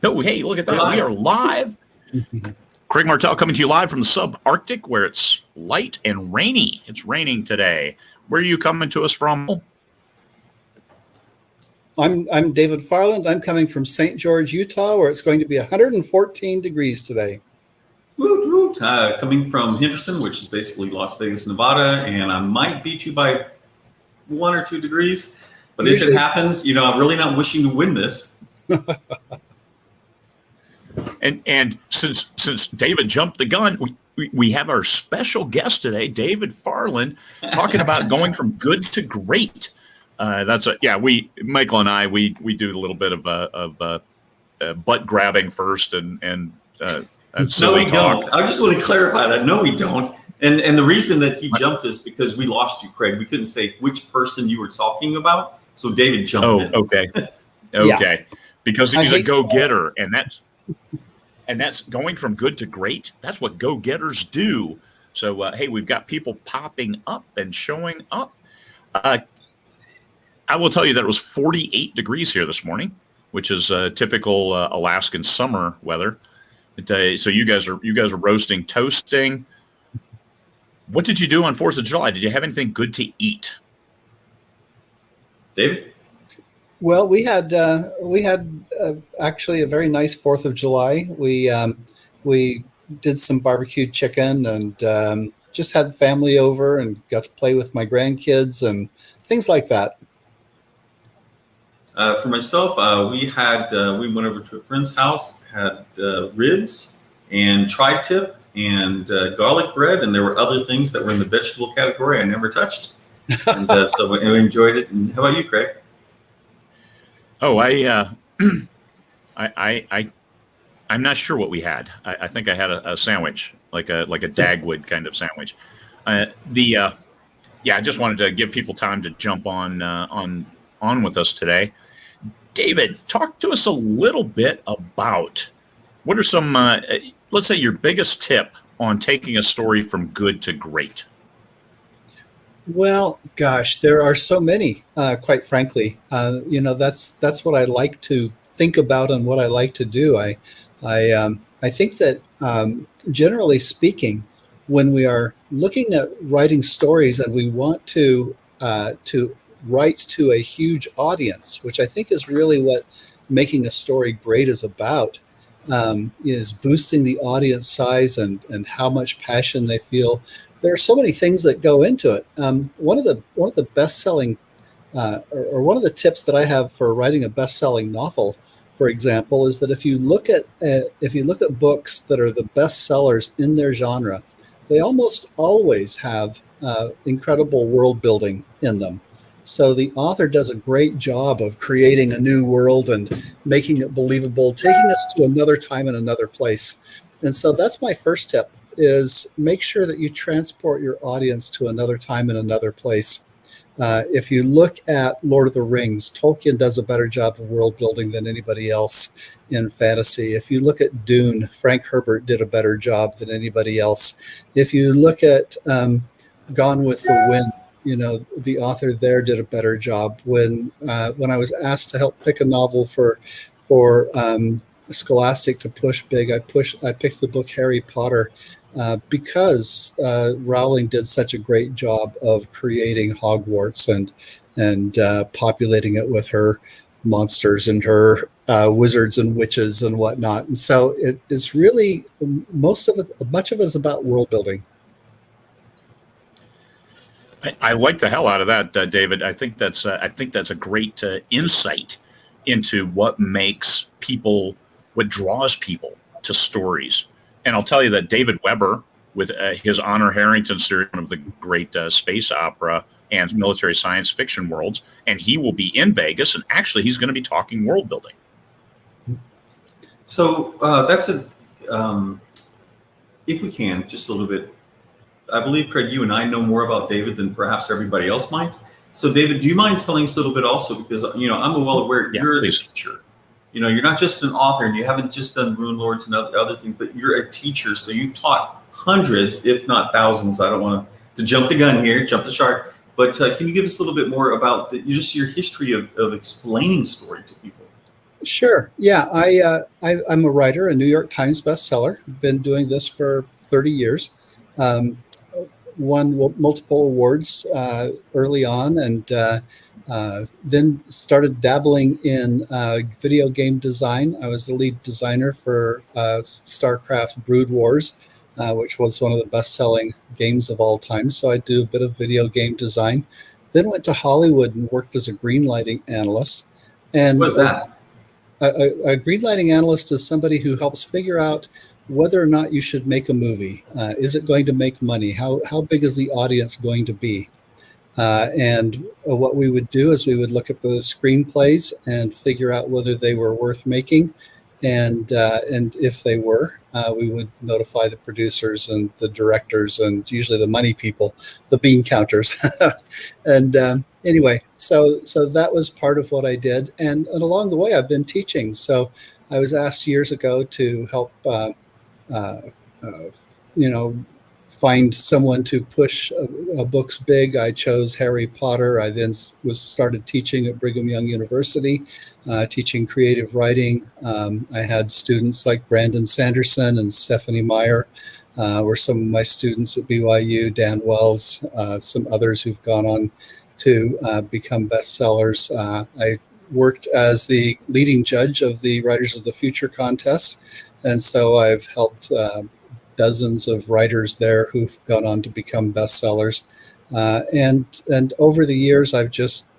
Oh, hey, look at that. We are live. Craig Martelle coming to you live from the subarctic where it's light and rainy. It's raining today. Where are you coming to us from? I'm David Farland. I'm coming from St. George, Utah, where it's going to be 114 degrees today. Woot, woot. Coming from Henderson, which is basically Las Vegas, Nevada, and I might beat you by 1 or 2 degrees. But if it happens, I'm really not wishing to win this. And since David jumped the gun, we have our special guest today, David Farland, talking about going from good to great. Michael and I we do a little bit of butt grabbing first and silly talk. Don't. I just want to clarify that. No, we don't. And the reason that he jumped is because we lost you, Craig. We couldn't say which person you were talking about, so David jumped in. Okay. Yeah. Because he's a go-getter, and that's going from good to great. That's what go-getters do. So, hey, we've got people popping up and showing up. I will tell you that it was 48 degrees here this morning, which is typical Alaskan summer weather. So you guys are roasting, toasting. What did you do on 4th of July? Did you have anything good to eat? David? Well, we had actually a very nice 4th of July. We did some barbecued chicken and just had family over and got to play with my grandkids and things like that. For myself, we went over to a friend's house, had ribs and tri-tip and garlic bread, and there were other things that were in the vegetable category I never touched. And so we enjoyed it. And how about you, Craig? Oh, I'm not sure what we had. I think I had a sandwich, like a Dagwood kind of sandwich. I just wanted to give people time to jump on with us today. David, talk to us a little bit about what are some, let's say, your biggest tip on taking a story from good to great. Well, gosh, there are so many, quite frankly. That's what I like to think about and what I like to do. I think that generally speaking, when we are looking at writing stories and we want to write to a huge audience, which I think is really what making a story great is about, is boosting the audience size and how much passion they feel. There are so many things that go into it. One of the best-selling, or one of the tips that I have for writing a best-selling novel, for example, is that if you look at books that are the best sellers in their genre, they almost always have incredible world building in them. So the author does a great job of creating a new world and making it believable, taking us to another time and another place. And so that's my first tip, is make sure that you transport your audience to another time and another place. If you look at Lord of the Rings, Tolkien does a better job of world building than anybody else in fantasy. If you look at Dune, Frank Herbert did a better job than anybody else. If you look at Gone with the Wind, the author there did a better job. When I was asked to help pick a novel for Scholastic to push big, I picked the book Harry Potter because Rowling did such a great job of creating Hogwarts and populating it with her monsters and her wizards and witches and whatnot. And so it's really much of it is about world building. I like the hell out of that, David. I think that's a great insight into what draws people to stories. And I'll tell you that David Weber, with his Honor Harrington series, one of the great space opera and military science fiction worlds, and he will be in Vegas, and actually he's going to be talking world building. So if we can, just a little bit, I believe, Craig, you and I know more about David than perhaps everybody else might. So, David, do you mind telling us a little bit also, because, I'm well aware you're a teacher. You're not just an author, and you haven't just done Rune Lords and other things, but you're a teacher. So you've taught hundreds, if not thousands. I don't want to jump the gun here, jump the shark. But can you give us a little bit more about just your history of explaining story to people? Sure. Yeah, I'm a writer, a New York Times bestseller. Been doing this for 30 years. Um, Won multiple awards early on, and then started dabbling in video game design. I was the lead designer for StarCraft Brood Wars, which was one of the best-selling games of all time. So I do a bit of video game design. Then went to Hollywood and worked as a greenlighting analyst. And What's that? A greenlighting analyst is somebody who helps figure out whether or not you should make a movie. Is it going to make money? How big is the audience going to be? And what we would do is we would look at the screenplays and figure out whether they were worth making. And if they were, we would notify the producers and the directors and usually the money people, the bean counters. And anyway, so that was part of what I did. And along the way, I've been teaching. So I was asked years ago to help, find someone to push books big. I chose Harry Potter. I then started teaching at Brigham Young University, teaching creative writing. I had students like Brandon Sanderson and Stephanie Meyer were some of my students at BYU, Dan Wells, some others who've gone on to become bestsellers. I worked as the leading judge of the Writers of the Future contest, and so I've helped dozens of writers there who've gone on to become bestsellers. And over the years, I've just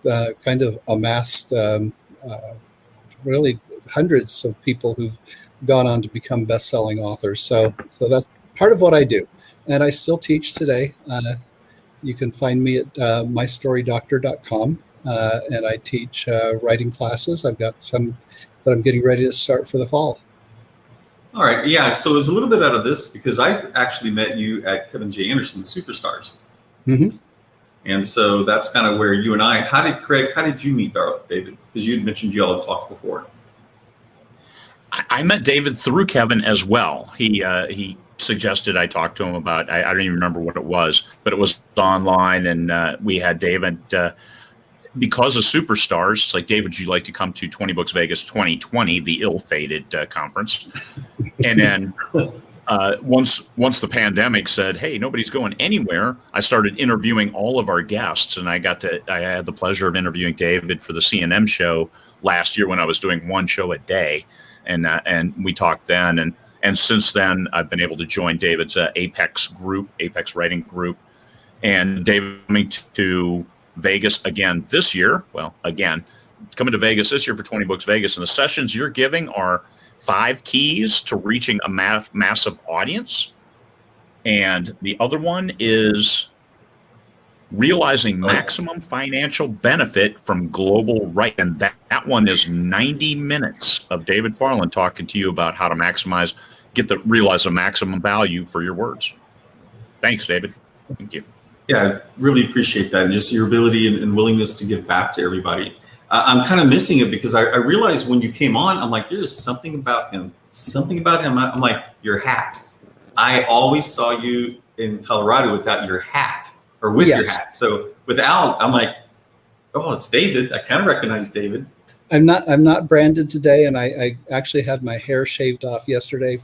kind of amassed really hundreds of people who've gone on to become best-selling authors. So that's part of what I do. And I still teach today. You can find me at mystorydoctor.com, and I teach writing classes. I've got some that I'm getting ready to start for the fall. All right. Yeah. So it was a little bit out of this because I actually met you at Kevin J. Anderson's Superstars. Mm-hmm. And so that's kind of where you and I, how did you meet David? Because you had mentioned you all had talked before. I met David through Kevin as well. He suggested I talk to him about, I don't even remember what it was, but it was online, and we had David, because of Superstars, it's like, David, would you like to come to 20 Books Vegas 2020, the ill-fated conference? And then once the pandemic said, hey, nobody's going anywhere, I started interviewing all of our guests, and I had the pleasure of interviewing David for the C&M show last year when I was doing one show a day, and we talked then, and since then I've been able to join David's Apex writing group, and David coming to Vegas again this year. Well, again, coming to Vegas this year for 20 Books Vegas, and the sessions you're giving are 5 keys to reaching a massive audience. And the other one is realizing maximum financial benefit from global writing. And that one is 90 minutes of David Farland talking to you about how to realize a maximum value for your words. Thanks, David. Thank you. Yeah, I really appreciate that, and just your ability and willingness to give back to everybody. I'm kind of missing it because I realized when you came on, I'm like, there's something about him. I'm like, your hat. I always saw you in Colorado without your hat, or with your hat. So without, I'm like, oh, it's David. I kind of recognize David. I'm not branded today, and I actually had my hair shaved off yesterday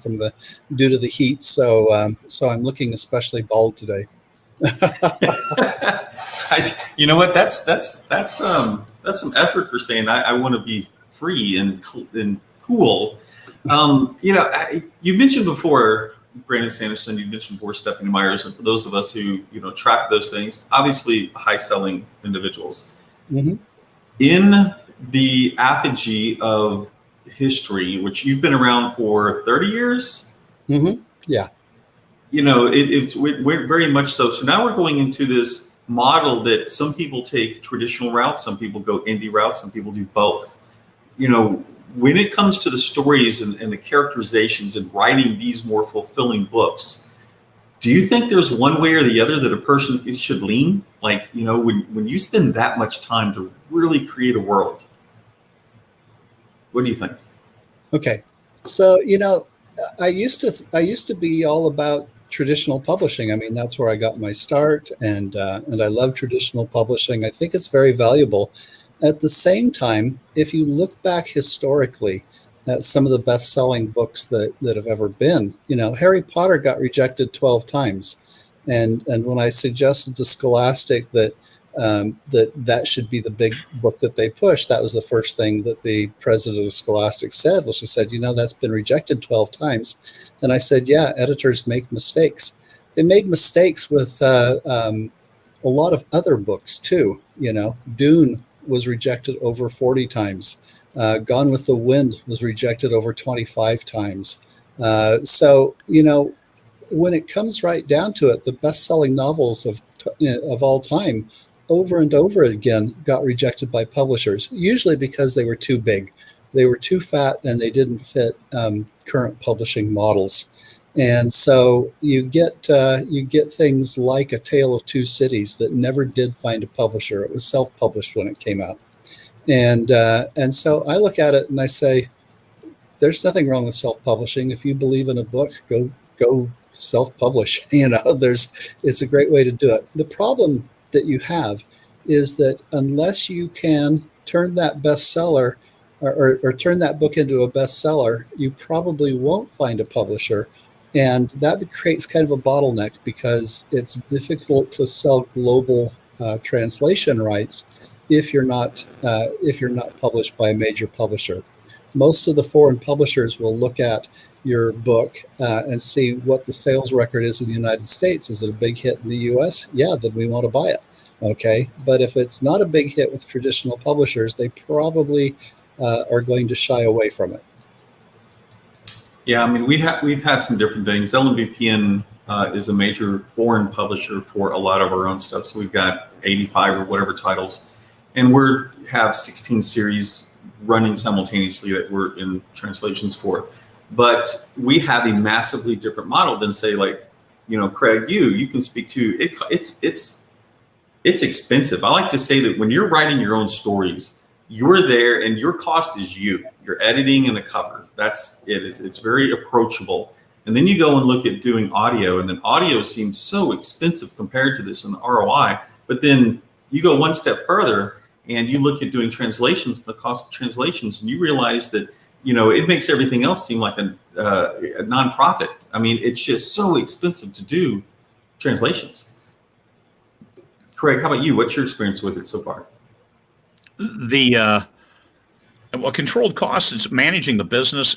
due to the heat. So I'm looking especially bald today. You know what? That's some effort for saying I want to be free and cool. You mentioned before Brandon Sanderson. You mentioned before Stephanie Myers, and for those of us who track those things, obviously high-selling individuals. Mm-hmm. In the apogee of history, which you've been around for 30 years. Mm-hmm. Yeah. We're very much so. So now we're going into this model that some people take traditional routes, some people go indie routes, some people do both. When it comes to the stories and the characterizations and writing these more fulfilling books, do you think there's one way or the other that a person should lean? Like, when you spend that much time to really create a world, what do you think? Okay. So, I used to be all about traditional publishing. I mean, that's where I got my start, and I love traditional publishing. I think it's very valuable. At the same time, if you look back historically at some of the best-selling books that have ever been, Harry Potter got rejected 12 times. And when I suggested to Scholastic that that should be the big book that they push, that was the first thing that the president of Scholastic said. She said, that's been rejected 12 times. And I said, yeah, editors make mistakes. They made mistakes with a lot of other books too. Dune was rejected over 40 times. Gone with the Wind was rejected over 25 times. So, when it comes right down to it, the best-selling novels of all time over and over again got rejected by publishers, usually because they were too big. They were too fat and they didn't fit current publishing models. And so you get things like A Tale of Two Cities that never did find a publisher. It was self-published when it came out. And so I look at it and I say, there's nothing wrong with self-publishing. If you believe in a book, go self-publish. It's a great way to do it. The problem that you have is that unless you can turn that bestseller or turn that book into a bestseller, you probably won't find a publisher. And that creates kind of a bottleneck because it's difficult to sell global translation rights if you're not published by a major publisher. Most of the foreign publishers will look at your book and see what the sales record is in the United States. Is it a big hit in the US? Yeah, then we want to buy it. Okay, but if it's not a big hit with traditional publishers, they probably are going to shy away from it. Yeah, I mean, we've had some different things. LMBPN is a major foreign publisher for a lot of our own stuff. So we've got 85 or whatever titles, and we have 16 series running simultaneously that we're in translations for. But we have a massively different model than, say, like, Craig, you can speak to it. It's expensive. I like to say that when you're writing your own stories, you're there and your cost is you're editing and the cover. That's it. It's very approachable. And then you go and look at doing audio, and then audio seems so expensive compared to this in the ROI. But then you go one step further and you look at doing translations, the cost of translations, and you realize that, it makes everything else seem like a nonprofit. I mean, it's just so expensive to do translations. Craig, how about you? What's your experience with it so far? Controlled costs, it's managing the business.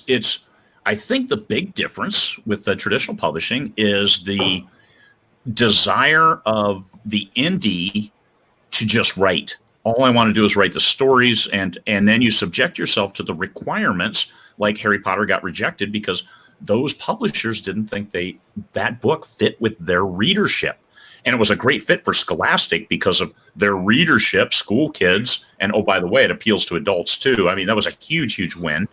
I think the big difference with the traditional publishing is the desire of the indie to just write. All I want to do is write the stories, and then you subject yourself to the requirements, like Harry Potter got rejected because those publishers didn't think that book fit with their readership. And it was a great fit for Scholastic because of their readership, school kids, and oh, by the way, it appeals to adults too. I mean, that was a huge, huge win.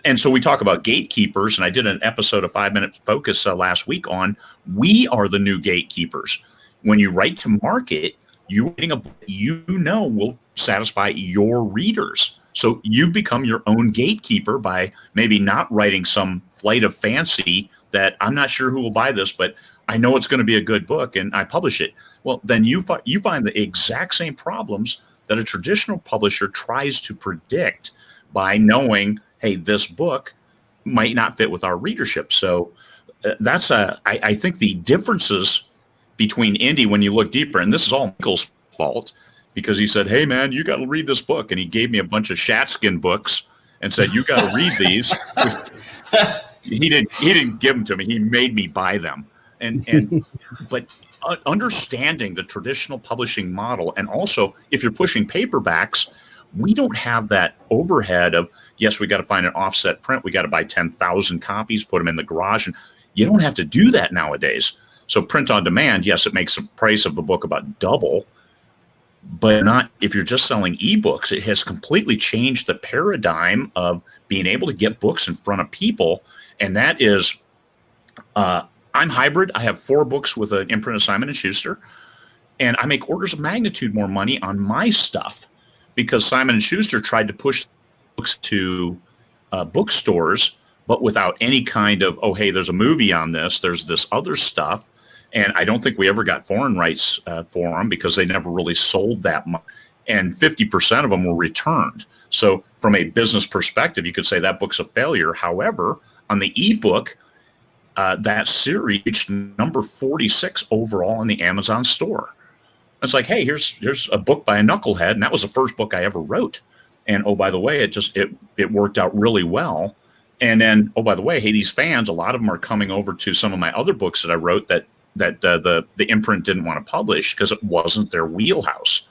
And so we talk about gatekeepers, and I did an episode of 5 Minute Focus last week on we are the new gatekeepers. When you write to market, you're writing a book will satisfy your readers. So you become your own gatekeeper by maybe not writing some flight of fancy that I'm not sure who will buy this, but I know it's going to be a good book and I publish it. Well, then you find the exact same problems that a traditional publisher tries to predict by knowing, hey, this book might not fit with our readership. So I think the differences between indie, when you look deeper, and this is all Michael's fault, because he said, hey, man, you got to read this book. And he gave me a bunch of Shatskin books and said, you got to read these. He didn't give them to me. He made me buy them. But understanding the traditional publishing model, and also if you're pushing paperbacks, we don't have that overhead of, yes, we got to find an offset print. We got to buy 10,000 copies, put them in the garage. And you don't have to do that nowadays. So print on demand, yes, it makes the price of the book about double, but not if you're just selling ebooks. It has completely changed the paradigm of being able to get books in front of people. And that is, I'm hybrid. I have 4 books with an imprint of Simon & Schuster, and I make orders of magnitude more money on my stuff because Simon & Schuster tried to push books to bookstores, but without any kind of, oh, hey, there's a movie on this, there's this other stuff. And I don't think we ever got foreign rights for them because they never really sold that much. and 50% of them were returned. So from a business perspective, you could say that book's a failure. However, on the ebook, that series reached number 46 overall in the Amazon store. It's like, hey, here's a book by a knucklehead, and that was the first book I ever wrote. And oh, by the way, it worked out really well. And then, oh, by the way, hey, these fans, a lot of them are coming over to some of my other books that I wrote that the imprint didn't want to publish because it wasn't their wheelhouse.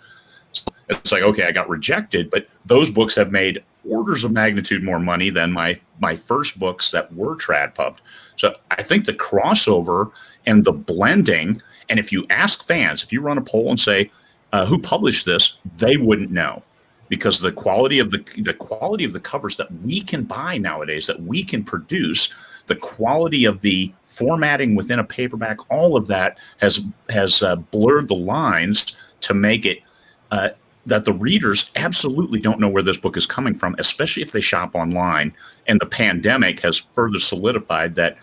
So it's like, okay, I got rejected, but those books have made orders of magnitude more money than my first books that were trad pubbed. So I think the crossover and the blending, and if you ask fans, if you run a poll and say who published this, they wouldn't know, because the quality of the covers that we can buy nowadays, that we can produce, the quality of the formatting within a paperback, all of that has blurred the lines to make it that the readers absolutely don't know where this book is coming from, especially if they shop online. And the pandemic has further solidified that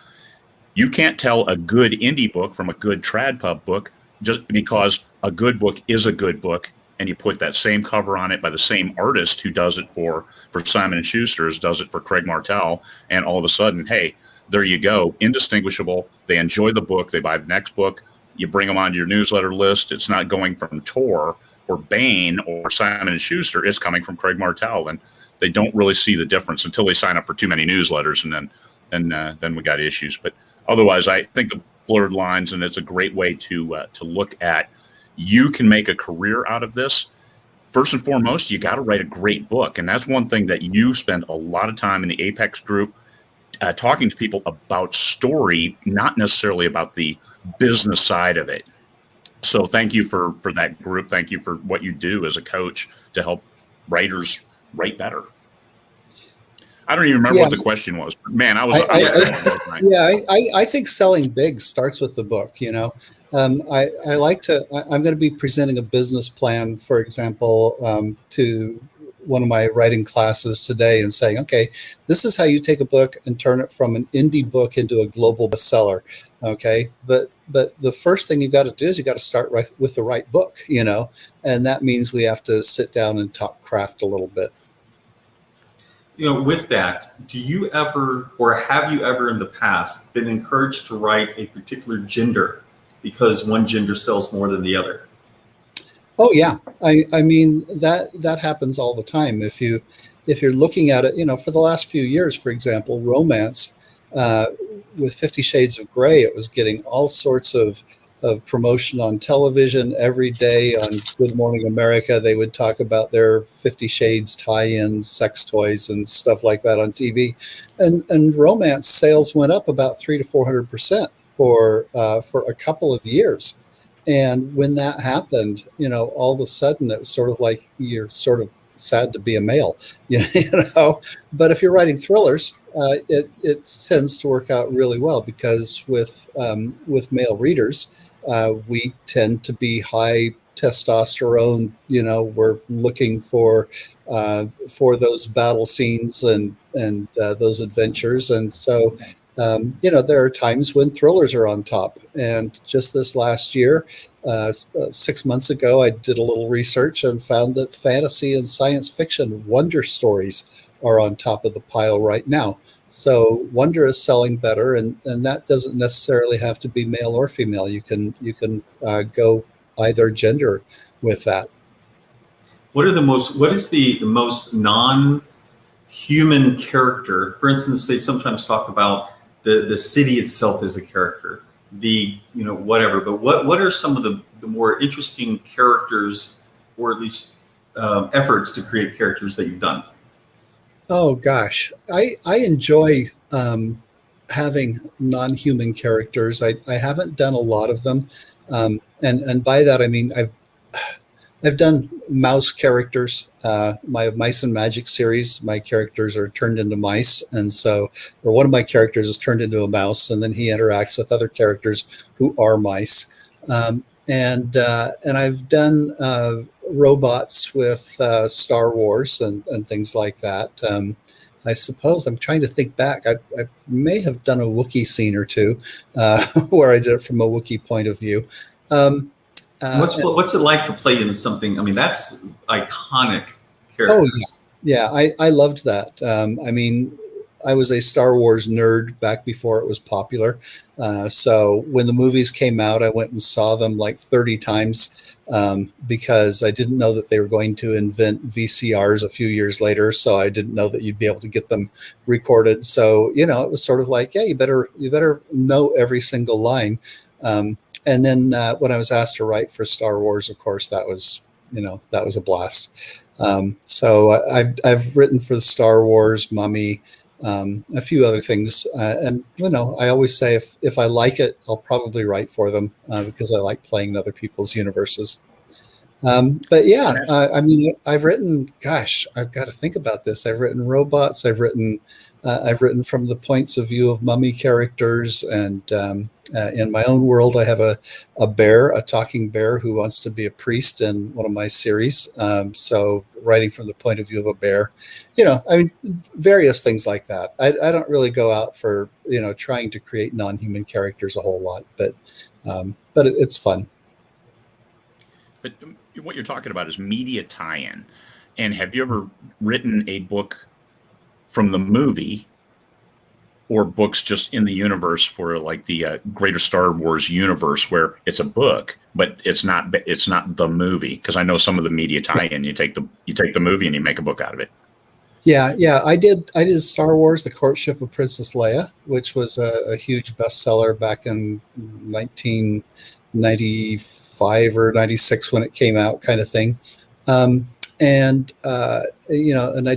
you can't tell a good indie book from a good trad pub book just because a good book is a good book, and you put that same cover on it by the same artist who does it for Simon & Schuster's, does it for Craig Martelle, and all of a sudden, hey, there you go, indistinguishable. They enjoy the book, they buy the next book, you bring them onto your newsletter list. It's not going from Tor or Bain or Simon & Schuster, it's coming from Craig Martelle, and they don't really see the difference until they sign up for too many newsletters, and then we got issues. But otherwise, I think the blurred lines, and it's a great way to look at, you can make a career out of this. First and foremost, you got to write a great book, and that's one thing that you spend a lot of time in the Apex group talking to people about story, not necessarily about the business side of it. So thank you for that group. Thank you for what you do as a coach to help writers write better. I don't even remember what the question was. Man, I think selling big starts with the book. I like to. I'm going to be presenting a business plan, for example, to one of my writing classes today, and saying, okay, this is how you take a book and turn it from an indie book into a global bestseller. Okay, but the first thing you got to do is you got to start right with the right book, and that means we have to sit down and talk craft a little bit. With that, do you ever, or have you ever in the past been encouraged to write a particular gender because one gender sells more than the other? Oh yeah, I mean that happens all the time. If you're looking at it, for the last few years, for example, romance with 50 Shades of Grey, it was getting all sorts of promotion on television every day. On Good Morning America, they would talk about their 50 Shades tie-ins, sex toys, and stuff like that on TV. And romance sales went up about 300 to 400% for a couple of years. And when that happened, all of a sudden it was sort of like you're sort of sad to be a male, But if you're writing thrillers, it tends to work out really well, because with male readers, we tend to be high testosterone. We're looking for those battle scenes and those adventures, and so. There are times when thrillers are on top. And just this last year, 6 months ago, I did a little research and found that fantasy and science fiction wonder stories are on top of the pile right now. So wonder is selling better, and that doesn't necessarily have to be male or female. You can go either gender with that. What is the most non-human character? For instance, they sometimes talk about the city itself as a character, whatever. But what are some of the more interesting characters, or at least efforts to create characters that you've done? Oh gosh, I enjoy having non-human characters. I haven't done a lot of them, and by that I mean I've done mouse characters. My Mice and Magic series, my characters are turned into mice, and one of my characters is turned into a mouse, and then he interacts with other characters who are mice. And I've done robots with Star Wars and things like that. I suppose I'm trying to think back. I may have done a Wookiee scene or two where I did it from a Wookiee point of view. What's it like to play in something? I mean, that's iconic characters. Oh yeah, I loved that. I mean, I was a Star Wars nerd back before it was popular. So when the movies came out, I went and saw them like 30 times because I didn't know that they were going to invent VCRs a few years later. So I didn't know that you'd be able to get them recorded. So, it was sort of like, yeah, you better know every single line. And then when I was asked to write for Star Wars, of course, that was a blast. So I've written for the Star Wars, Mummy, a few other things. And, I always say if I like it, I'll probably write for them because I like playing in other people's universes. But yeah, I mean, I've written, gosh, I've got to think about this. I've written robots. I've written from the points of view of mummy characters. And in my own world, I have a talking bear who wants to be a priest in one of my series. So writing from the point of view of a bear, I mean, various things like that. I don't really go out for, trying to create non-human characters a whole lot, but it's fun. But what you're talking about is media tie-in. And have you ever written a book from the movie or books just in the universe for like the greater Star Wars universe where it's a book, but it's not the movie? Because I know some of the media tie-in, you take the movie and you make a book out of it. Yeah. I did Star Wars, The Courtship of Princess Leia, which was a huge bestseller back in 1995 or 96 when it came out, kind of thing. And I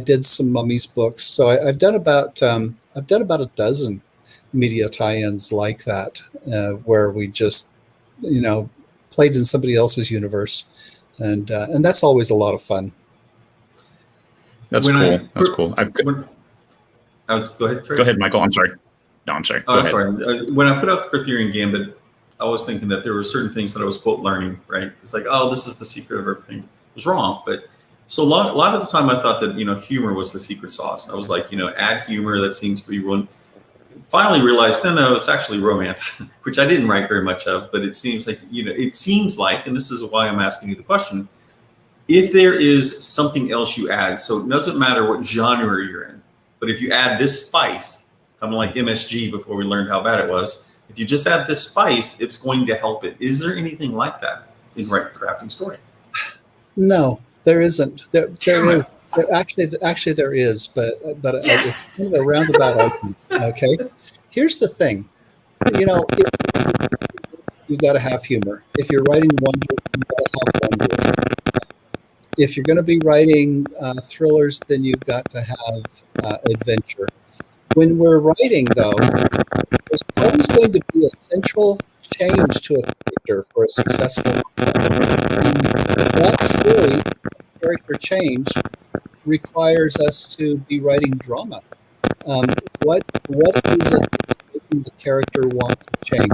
did some mummies books. So I've done about a dozen media tie-ins like that, where we just, played in somebody else's universe, and that's always a lot of fun. That's cool. That's cool. Go ahead. Go ahead, Michael. I'm sorry. No, I'm sorry. Oh, sorry. When I put out Arthurian Gambit, I was thinking that there were certain things that I was quote learning. Right? It's like, oh, this is the secret of everything. It was wrong, but. So a lot of the time I thought that, humor was the secret sauce. I was like, add humor, that seems to be one. Finally realized, no, it's actually romance, which I didn't write very much of, but it seems like, and this is why I'm asking you the question, if there is something else you add, so it doesn't matter what genre you're in, but if you add this spice, kind of like MSG before we learned how bad it was, if you just add this spice, it's going to help it. Is there anything like that in crafting story? No. There isn't. There is. Actually, there is, but yes! It's kind of a roundabout argument. Okay, here's the thing. You got to have humor. If you're writing wonder, you got to have wonder. If you're going to be writing thrillers, then you've got to have adventure. When we're writing, though, there's always going to be a central change to a character for a successful. That story, character change, requires us to be writing drama. What is it making the character want to change?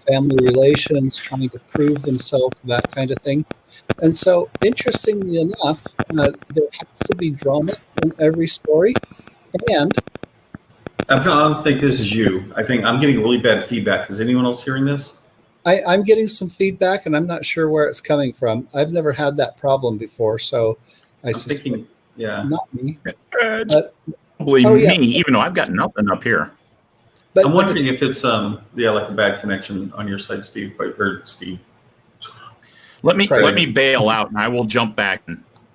Family relations, trying to prove themselves, that kind of thing. And so, interestingly enough, there has to be drama in every story. And I don't think this is you. I think I'm getting really bad feedback. Is anyone else hearing this? I'm getting some feedback, and I'm not sure where it's coming from. I've never had that problem before, so I'm thinking, not me. Probably me, even though I've got nothing up here. But I'm wondering if it's like a bad connection on your side, Steve. Or Steve. Let me bail out, and I will jump back.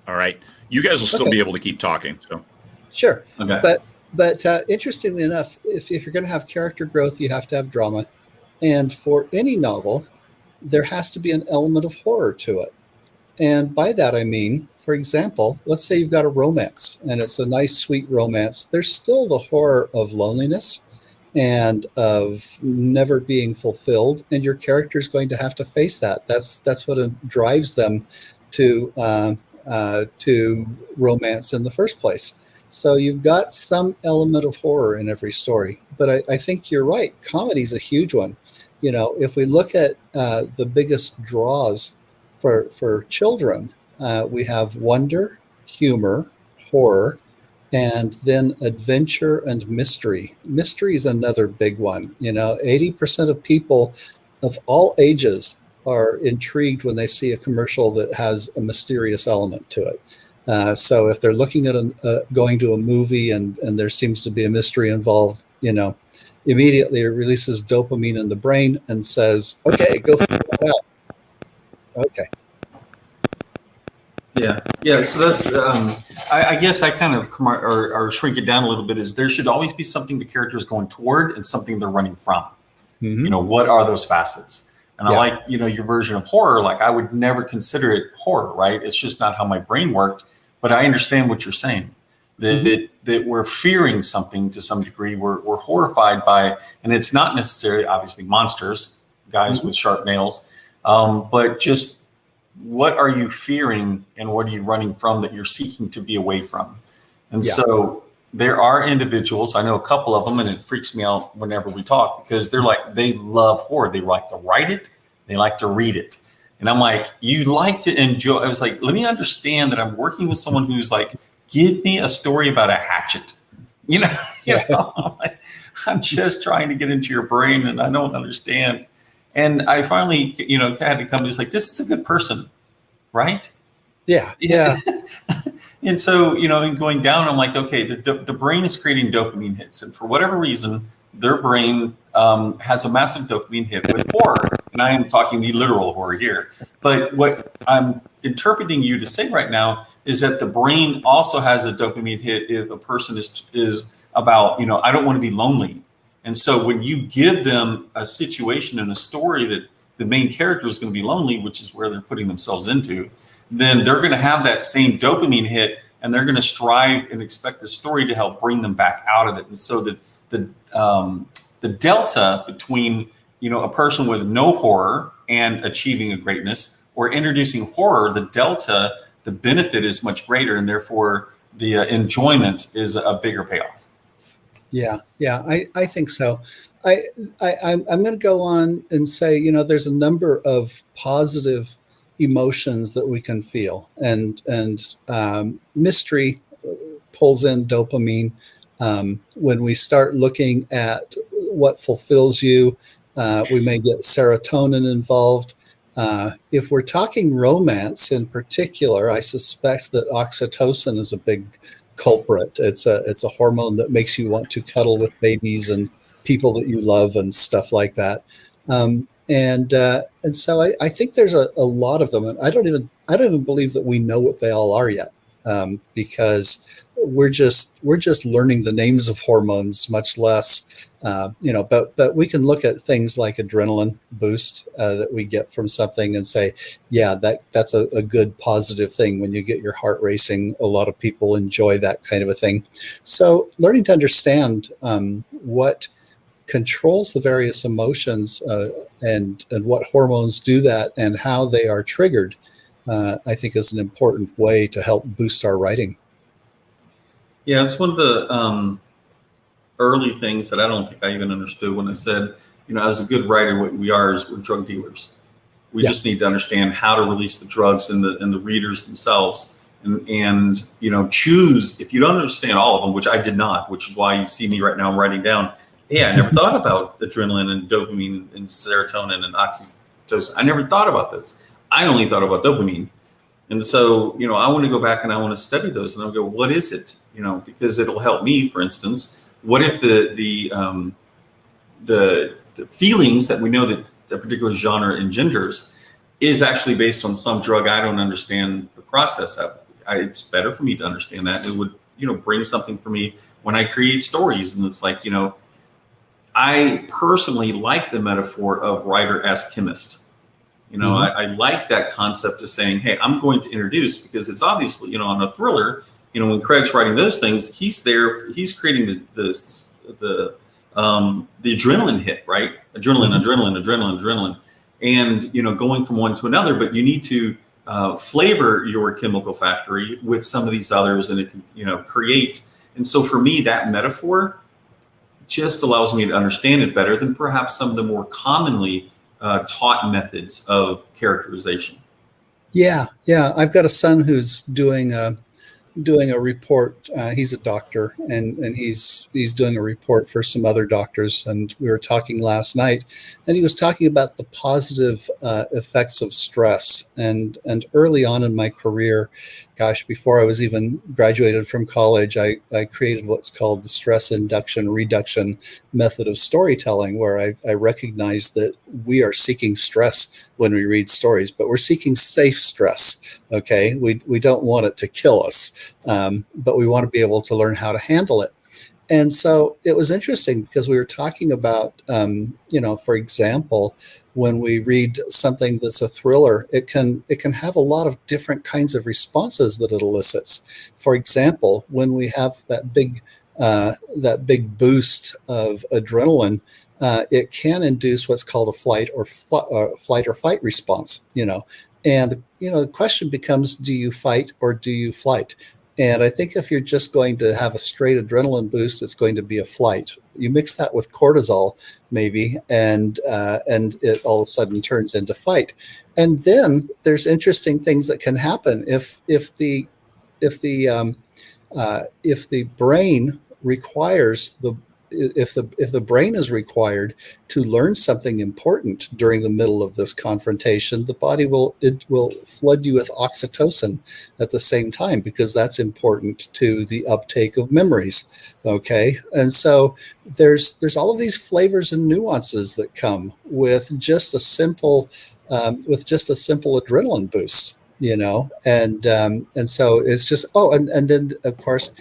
All right, you guys will still be able to keep talking. So sure. Okay. But interestingly enough, if you're going to have character growth, you have to have drama. And for any novel, there has to be an element of horror to it. And by that, I mean, for example, let's say you've got a romance and it's a nice, sweet romance. There's still the horror of loneliness and of never being fulfilled. And your character is going to have to face that. That's what drives them to romance in the first place. So you've got some element of horror in every story. But I think you're right. Comedy is a huge one. If we look at the biggest draws for children, we have wonder, humor, horror, and then adventure and mystery. Mystery is another big one. 80% of people of all ages are intrigued when they see a commercial that has a mysterious element to it. So if they're looking at going to a movie and there seems to be a mystery involved, immediately it releases dopamine in the brain and says, okay, go figure it out. Okay. Yeah. So that's, I guess I kind of or shrink it down a little bit, is there should always be something the character is going toward and something they're running from. Mm-hmm. What are those facets? And I like, your version of horror. Like, I would never consider it horror, right? It's just not how my brain worked. But I understand what you're saying. That we're fearing something to some degree. We're horrified by, and it's not necessarily obviously monsters, guys with sharp nails, but just what are you fearing and what are you running from that you're seeking to be away from? And so there are individuals, I know a couple of them, and it freaks me out whenever we talk, because they love horror. They like to write it. They like to read it. And I'm like, you like to enjoy. I was like, let me understand that I'm working with someone who's like, give me a story about a hatchet. I'm like, I'm just trying to get into your brain and I don't understand. And I finally, had to come to like, this is a good person, right? Yeah. And so, in going down, I'm like, okay, the brain is creating dopamine hits. And for whatever reason, their brain has a massive dopamine hit with horror. And I am talking the literal horror here. But what I'm interpreting you to say right now is that the brain also has a dopamine hit if a person is about, I don't want to be lonely. And so when you give them a situation and a story that the main character is going to be lonely, which is where they're putting themselves into, then they're going to have that same dopamine hit, and they're going to strive and expect the story to help bring them back out of it. And so the delta between, a person with no horror and achieving a greatness, or introducing horror, the benefit is much greater, and therefore the enjoyment is a bigger payoff. Yeah, I think so. I'm going to go on and say, there's a number of positive emotions that we can feel, and mystery pulls in dopamine. When we start looking at what fulfills you, we may get serotonin involved. If we're talking romance in particular, I suspect that oxytocin is a big culprit. It's a hormone that makes you want to cuddle with babies and people that you love and stuff like that. And so I think there's a lot of them, and I don't even believe that we know what they all are yet, because we're just learning the names of hormones, much less, but we can look at things like adrenaline boost that we get from something and say, yeah, that's a good positive thing. When you get your heart racing, a lot of people enjoy that kind of a thing. So learning to understand what controls the various emotions and what hormones do that and how they are triggered, I think is an important way to help boost our writing. Yeah, it's one of the early things that I don't think I even understood when I said, as a good writer, what we are is we're drug dealers. We just need to understand how to release the drugs and the readers themselves, and choose. If you don't understand all of them, which I did not, which is why you see me right now, I'm writing down. Yeah, I never thought about adrenaline and dopamine and serotonin and oxytocin. I never thought about those. I only thought about dopamine. And so, I want to go back and I want to study those, and I'll go, what is it? Because it'll help me. For instance, what if the feelings that we know that a particular genre engenders is actually based on some drug I don't understand the process of? It's better for me to understand that. It would, bring something for me when I create stories. And it's like, I personally like the metaphor of writer as chemist. I like that concept of saying, hey, I'm going to introduce, because it's obviously, on a thriller, when Craig's writing those things, he's creating the adrenaline hit, right? Adrenaline. And, going from one to another, but you need to flavor your chemical factory with some of these others, and it can, create. And so for me, that metaphor just allows me to understand it better than perhaps some of the more commonly taught methods of characterization. Yeah. I've got a son who's doing doing a report. He's a doctor, and he's doing a report for some other doctors. And we were talking last night, and he was talking about the positive effects of stress. And early on in my career, gosh, before I was even graduated from college, I created what's called the stress induction reduction method of storytelling, where I recognize that we are seeking stress when we read stories, but we're seeking safe stress. Okay, we don't want it to kill us, but we want to be able to learn how to handle it. And so it was interesting because we were talking about, for example, when we read something that's a thriller, it can have a lot of different kinds of responses that it elicits. For example, when we have that big boost of adrenaline, it can induce what's called a flight or fight response. And the question becomes: do you fight or do you flight? And I think if you're just going to have a straight adrenaline boost, it's going to be a flight. You mix that with cortisol, maybe, and it all of a sudden turns into fight. And then there's interesting things that can happen if the brain requires if the brain is required to learn something important during the middle of this confrontation, the body will flood you with oxytocin at the same time, because that's important to the uptake of memories. Okay, and so there's all of these flavors and nuances that come with just a simple adrenaline boost, and so it's just and then of course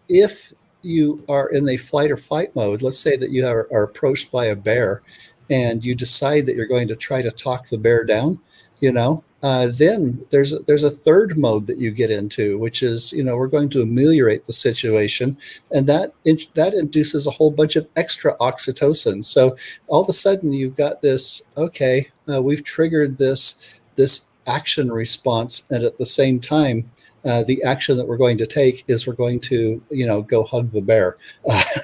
if you are in a flight or fight mode, let's say that you are approached by a bear and you decide that you're going to try to talk the bear down, then there's a third mode that you get into, which is, we're going to ameliorate the situation. And that induces a whole bunch of extra oxytocin. So all of a sudden you've got this, we've triggered this action response. And at the same time, the action that we're going to take is we're going to, go hug the bear.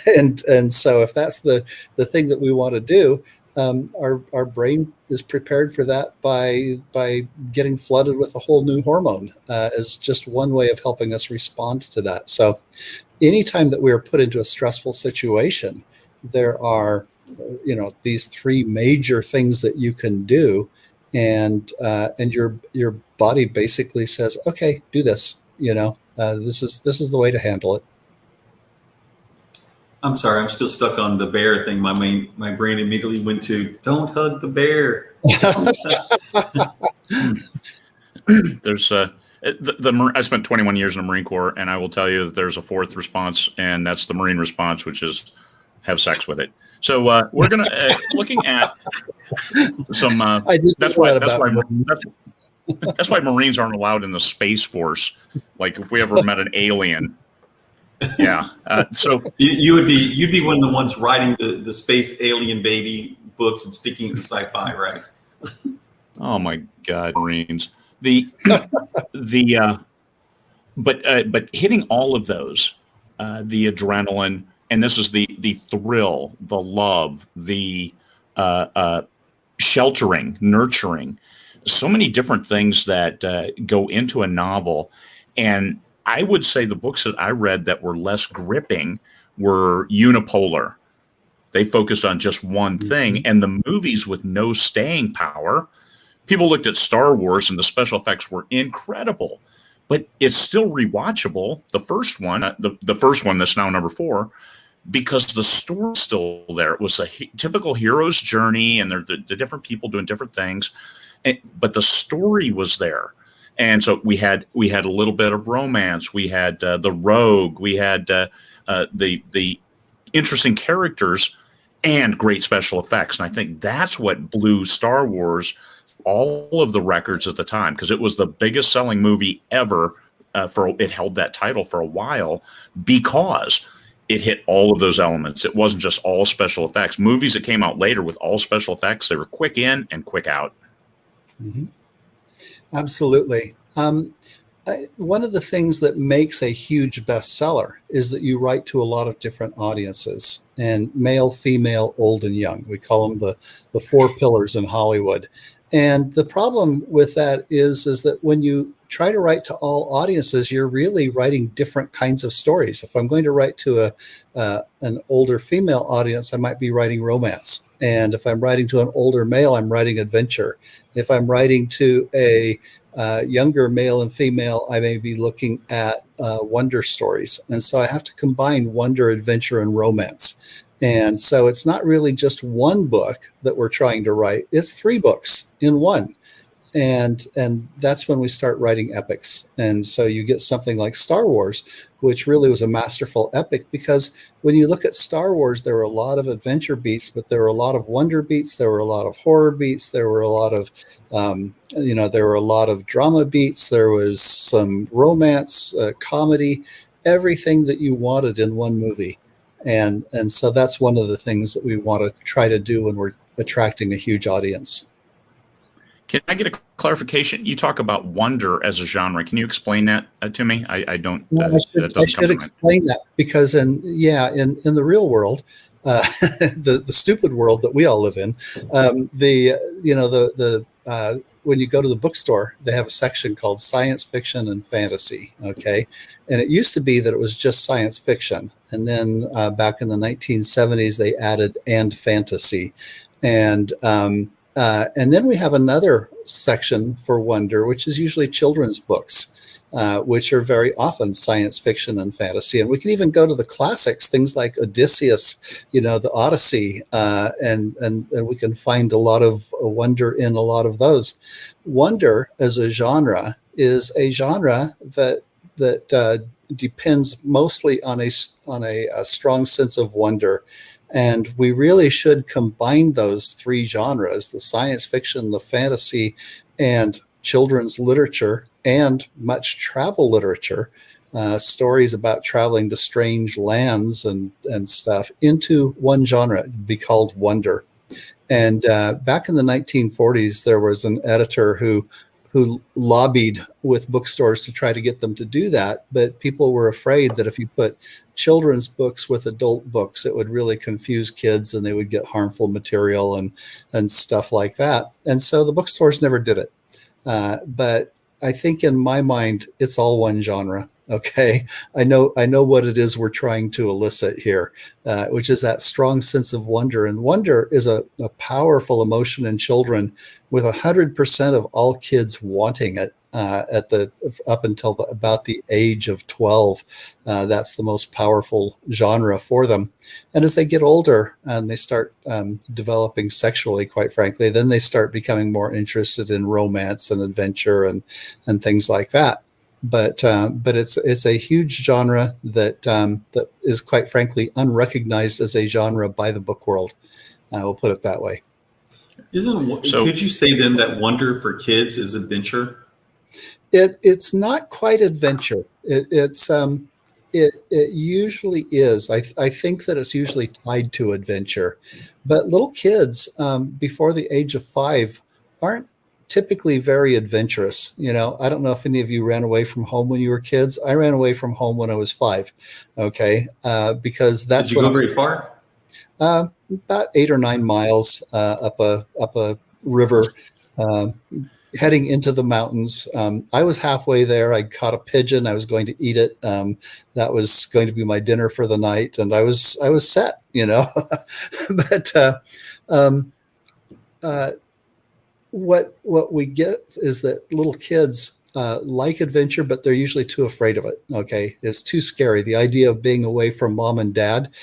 And so if that's the thing that we want to do, our brain is prepared for that by getting flooded with a whole new hormone as just one way of helping us respond to that. So anytime that we are put into a stressful situation, there are, these three major things that you can do. And your body basically says, okay, do this. This is the way to handle it. I'm sorry, I'm still stuck on the bear thing. My brain immediately went to, don't hug the bear. There's I spent 21 years in the Marine Corps, and I will tell you that there's a fourth response, and that's the Marine response, which is have sex with it. So we're gonna looking at some. That's why Marines aren't allowed in the Space Force. Like if we ever met an alien, yeah. So you'd be one of the ones writing the space alien baby books and sticking it in sci-fi, right? Oh my God, Marines. But hitting all of those, the adrenaline. And this is the thrill, the love, the sheltering, nurturing, so many different things that go into a novel. And I would say the books that I read that were less gripping were unipolar. They focused on just one thing. And the movies with no staying power, people looked at Star Wars and the special effects were incredible. But it's still rewatchable. The first one, the first one that's now number 4, because the story's still there. It was a typical hero's journey, and the different people doing different things, but the story was there. And so we had a little bit of romance. We had the rogue. We had the interesting characters and great special effects. And I think that's what blew Star Wars all of the records at the time, because it was the biggest selling movie ever. It held that title for a while because it hit all of those elements. It wasn't just all special effects. Movies that came out later with all special effects, they were quick in and quick out. Mm-hmm. Absolutely. One of the things that makes a huge bestseller is that you write to a lot of different audiences, and male, female, old, and young. We call them the 4 pillars in Hollywood. And the problem with that is that when you try to write to all audiences, you're really writing different kinds of stories. If I'm going to write to an older female audience, I might be writing romance. And if I'm writing to an older male, I'm writing adventure. If I'm writing to a younger male and female, I may be looking at wonder stories. And so I have to combine wonder, adventure, and romance. And so it's not really just one book that we're trying to write. It's 3 books in one. And that's when we start writing epics. And so you get something like Star Wars, which really was a masterful epic, because when you look at Star Wars, there were a lot of adventure beats, but there were a lot of wonder beats. There were a lot of horror beats. There were a lot of, there were a lot of drama beats. There was some romance, comedy, everything that you wanted in one movie. And so that's one of the things that we want to try to do when we're attracting a huge audience. Can I get a clarification? You talk about wonder as a genre. Can you explain that to me? I don't. I should explain that, because in the real world, the stupid world that we all live in, when you go to the bookstore, they have a section called science fiction and fantasy. Okay, and it used to be that it was just science fiction, and then back in the 1970s they added and fantasy, and then we have another section for wonder, which is usually children's books, which are very often science fiction and fantasy. And we can even go to the classics, things like Odysseus, the Odyssey, and we can find a lot of wonder in a lot of those. Wonder as a genre is a genre that depends mostly on a strong sense of wonder. And we really should combine those 3 genres, the science fiction, the fantasy, and children's literature, and much travel literature, stories about traveling to strange lands and stuff, into one genre. It'd be called wonder. And back in the 1940s, there was an editor who lobbied with bookstores to try to get them to do that. But people were afraid that if you put children's books with adult books, it would really confuse kids and they would get harmful material and stuff like that. And so the bookstores never did it. But I think in my mind, it's all one genre. Okay, I know what it is we're trying to elicit here, which is that strong sense of wonder. And wonder is a powerful emotion in children, with 100% of all kids wanting it up until about the age of 12. That's the most powerful genre for them. And as they get older and they start developing sexually, quite frankly, then they start becoming more interested in romance and adventure and things like that. But it's a huge genre that is, quite frankly, unrecognized as a genre by the book world. We'll put it that way. Could you say then that wonder for kids is adventure? It's not quite adventure. It usually is. I think that it's usually tied to adventure, but little kids before the age of 5 aren't typically very adventurous. I don't know if any of you ran away from home when you were kids. I ran away from home when I was 5. Okay, because that's Did you go very far? About 8 or 9 miles up a river, heading into the mountains. I was halfway there. I caught a pigeon. I was going to eat it. That was going to be my dinner for the night, and I was set. But what we get is that little kids like adventure, but they're usually too afraid of it. Okay, it's too scary. The idea of being away from mom and dad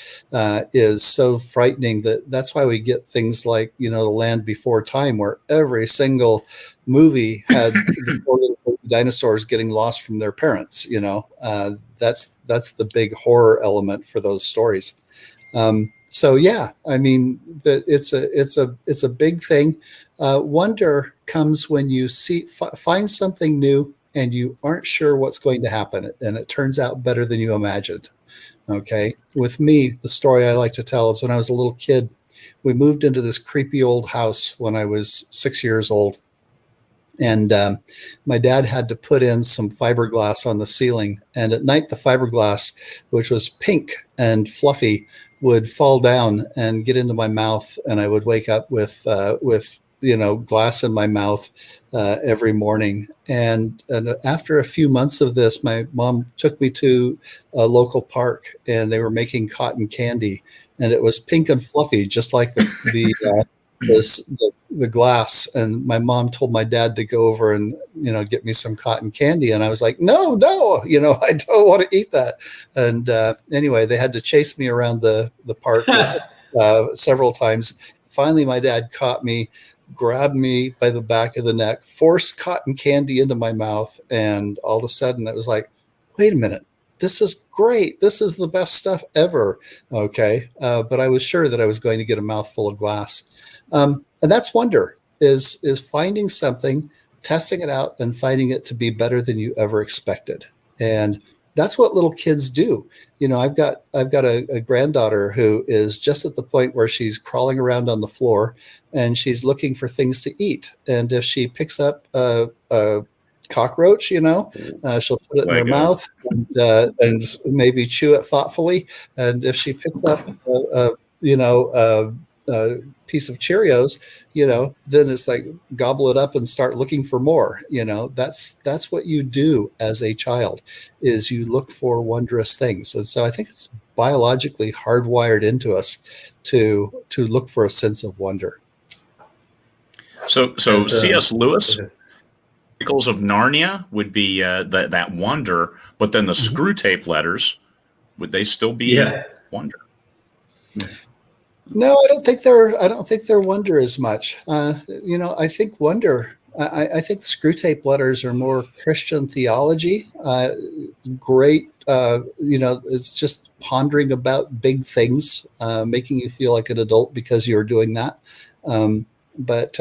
is so frightening that's why we get things like The Land Before Time, where every single movie had the poor little dinosaurs getting lost from their parents. That's the big horror element for those stories. So yeah, I mean, it's a big thing. Wonder comes when you find something new and you aren't sure what's going to happen, and it turns out better than you imagined. Okay, with me, the story I like to tell is when I was a little kid, we moved into this creepy old house when I was 6 years old. And my dad had to put in some fiberglass on the ceiling. And at night, the fiberglass, which was pink and fluffy, would fall down and get into my mouth. And I would wake up with glass in my mouth every morning. And after a few months of this, my mom took me to a local park, and they were making cotton candy, and it was pink and fluffy, just like the glass. And my mom told my dad to go over and get me some cotton candy, and I was like, no, I don't want to eat that. And anyway, they had to chase me around the park several times. Finally, my dad caught me, grabbed me by the back of the neck, forced cotton candy into my mouth, and all of a sudden it was like, wait a minute, this is great. This is the best stuff ever. Okay. But I was sure that I was going to get a mouthful of glass. And that's wonder, is finding something, testing it out, and finding it to be better than you ever expected. And that's what little kids do. I've got a granddaughter who is just at the point where she's crawling around on the floor, and she's looking for things to eat. And if she picks up a cockroach, she'll put it in her mouth and maybe chew it thoughtfully. And if she picks up a piece of Cheerios, then it's like gobble it up and start looking for more. That's what you do as a child, is you look for wondrous things. And so I think it's biologically hardwired into us to look for a sense of wonder. So C.S. Lewis, Chronicles of Narnia would be that wonder, but then the screw tape letters, would they still be wonder? No, I don't think they're wonder as much. I think wonder. I think the screw tape letters are more Christian theology. Great, it's just pondering about big things, making you feel like an adult because you're doing that. But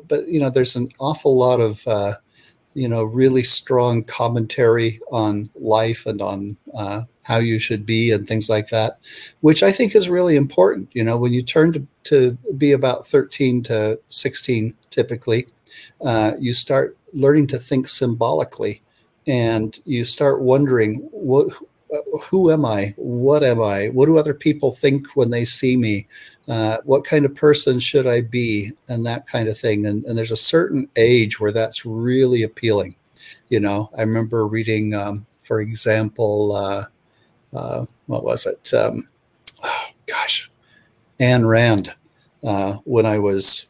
there's an awful lot of really strong commentary on life and on how you should be and things like that, which I think is really important. When you turn to be about 13 to 16, typically, you start learning to think symbolically, and you start wondering, who am I? What am I? What do other people think when they see me? What kind of person should I be? And that kind of thing. And there's a certain age where that's really appealing. I remember reading, for example, what was it? Ayn Rand, when I was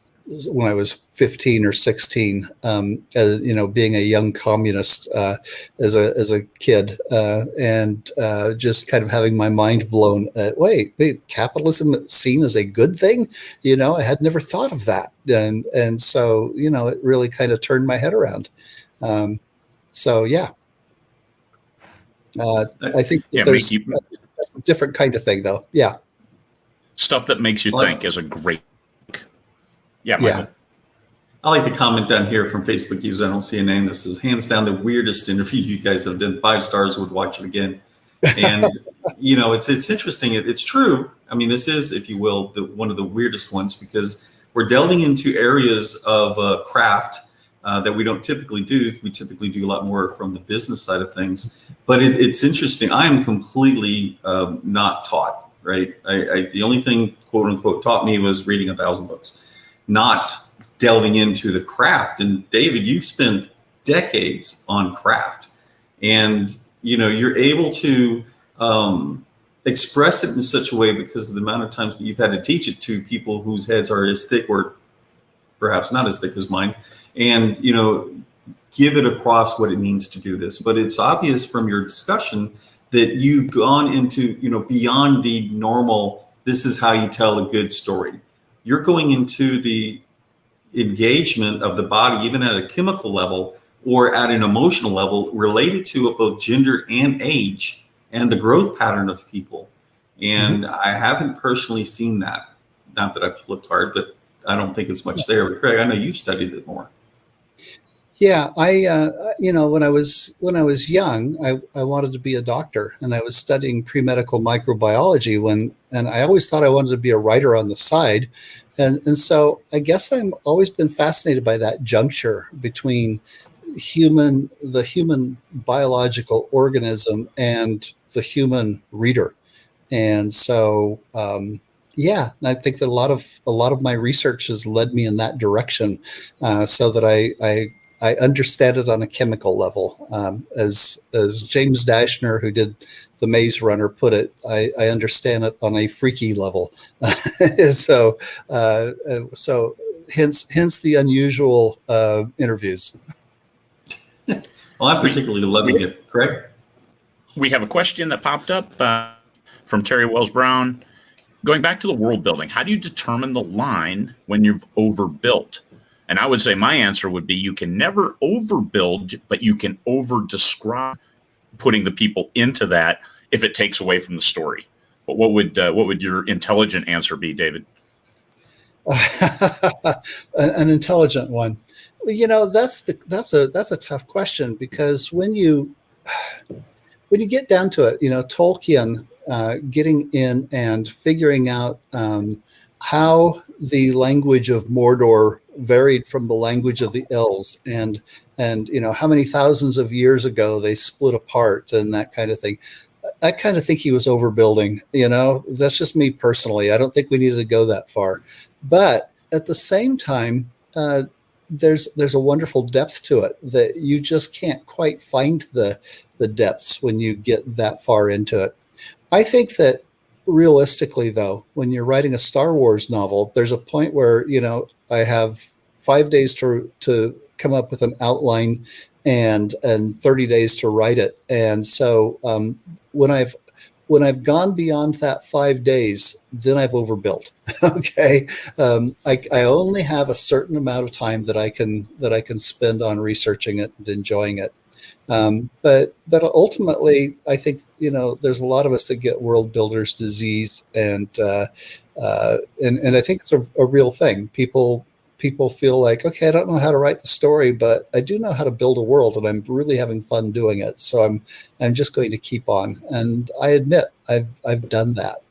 15 or 16, being a young communist as a kid, and just kind of having my mind blown. Wait, capitalism is seen as a good thing? I had never thought of that, and so it really kind of turned my head around. I think there's a different kind of thing, though. Yeah, stuff that makes you think is a great. Yeah, Michael. I like the comment down here from Facebook user. I don't see a name. This is hands down the weirdest interview you guys have done. 5 stars, would watch it again. And it's interesting. It's true. I mean, this is, if you will, one of the weirdest ones, because we're delving into areas of craft that we don't typically do. We typically do a lot more from the business side of things. But it's interesting. I am completely not taught, right? The only thing, quote unquote, taught me was reading 1,000 books, not delving into the craft. And David, you've spent decades on craft, and you're able to express it in such a way because of the amount of times that you've had to teach it to people whose heads are as thick or perhaps not as thick as mine, and give it across what it means to do this. But it's obvious from your discussion that you've gone into beyond the normal, this is how you tell a good story. You're going into the engagement of the body, even at a chemical level or at an emotional level, related to both gender and age and the growth pattern of people. And I haven't personally seen that. Not that I've looked hard, but I don't think it's much there. But Craig, I know you've studied it more. Yeah, when I was young, I wanted to be a doctor, and I was studying pre-medical microbiology and I always thought I wanted to be a writer on the side. And so I guess I've always been fascinated by that juncture between the human biological organism and the human reader. And so Yeah, I think that a lot of my research has led me in that direction, so that I understand it on a chemical level. As James Dashner, who did the Maze Runner, put it, I understand it on a freaky level. so so hence the unusual interviews. Well, I'm particularly loving it, Craig. We have a question that popped up from Terry Wells Brown. Going back to the world building, how do you determine the line when you've overbuilt? And I would say my answer would be you can never overbuild, but you can over-describe putting the people into that if it takes away from the story. But what would your intelligent answer be, David? An intelligent one. Well, that's a tough question, because when you get down to it, Tolkien getting in and figuring out how the language of Mordor varied from the language of the elves, and how many thousands of years ago they split apart and that kind of thing. I kind of think he was overbuilding. That's just me personally. I don't think we needed to go that far, but at the same time, there's a wonderful depth to it that you just can't quite find the depths when you get that far into it. I think that realistically, though, when you're writing a Star Wars novel, there's a point where, I have 5 days to come up with an outline and 30 days to write it. And so when I've gone beyond that 5 days, then I've overbuilt. Okay. I only have a certain amount of time that I can spend on researching it and enjoying it. But ultimately, I think, there's a lot of us that get world builders disease, and I think it's a real thing. People feel like, okay, I don't know how to write the story, but I do know how to build a world, and I'm really having fun doing it. So I'm just going to keep on. And I admit I've done that.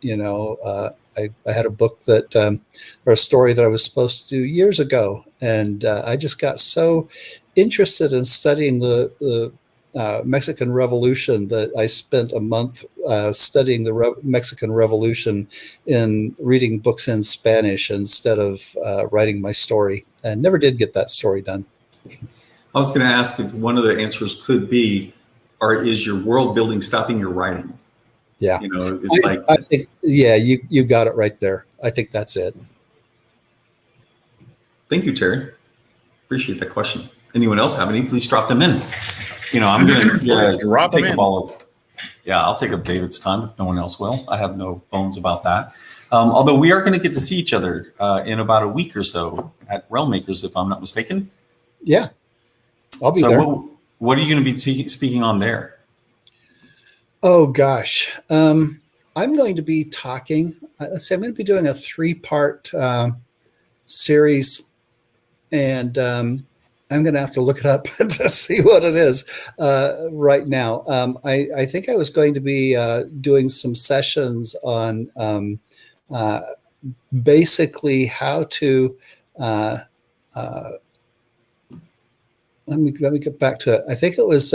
I had a book or a story that I was supposed to do years ago, and I just got so interested in studying the Mexican Revolution that I spent a month studying the Mexican Revolution in reading books in Spanish instead of writing my story, and never did get that story done. I was going to ask if one of the answers could be, is your world building stopping your writing? Yeah. It's I think, yeah, you got it right there. I think that's it. Thank you, Terry. Appreciate that question. Anyone else have any? Please drop them in. I'm going to take up all of. Yeah, I'll take up David's time if no one else will. I have no bones about that. Although we are going to get to see each other in about a week or so at Realm Makers, if I'm not mistaken. Yeah, I'll be there. What are you going to be speaking on there? Oh gosh, I'm going to be talking. Let's see, I'm going to be doing a 3-part series, and I'm going to have to look it up to see what it is right now. I think I was going to be doing some sessions on basically how to. Let me get back to it. I think it was.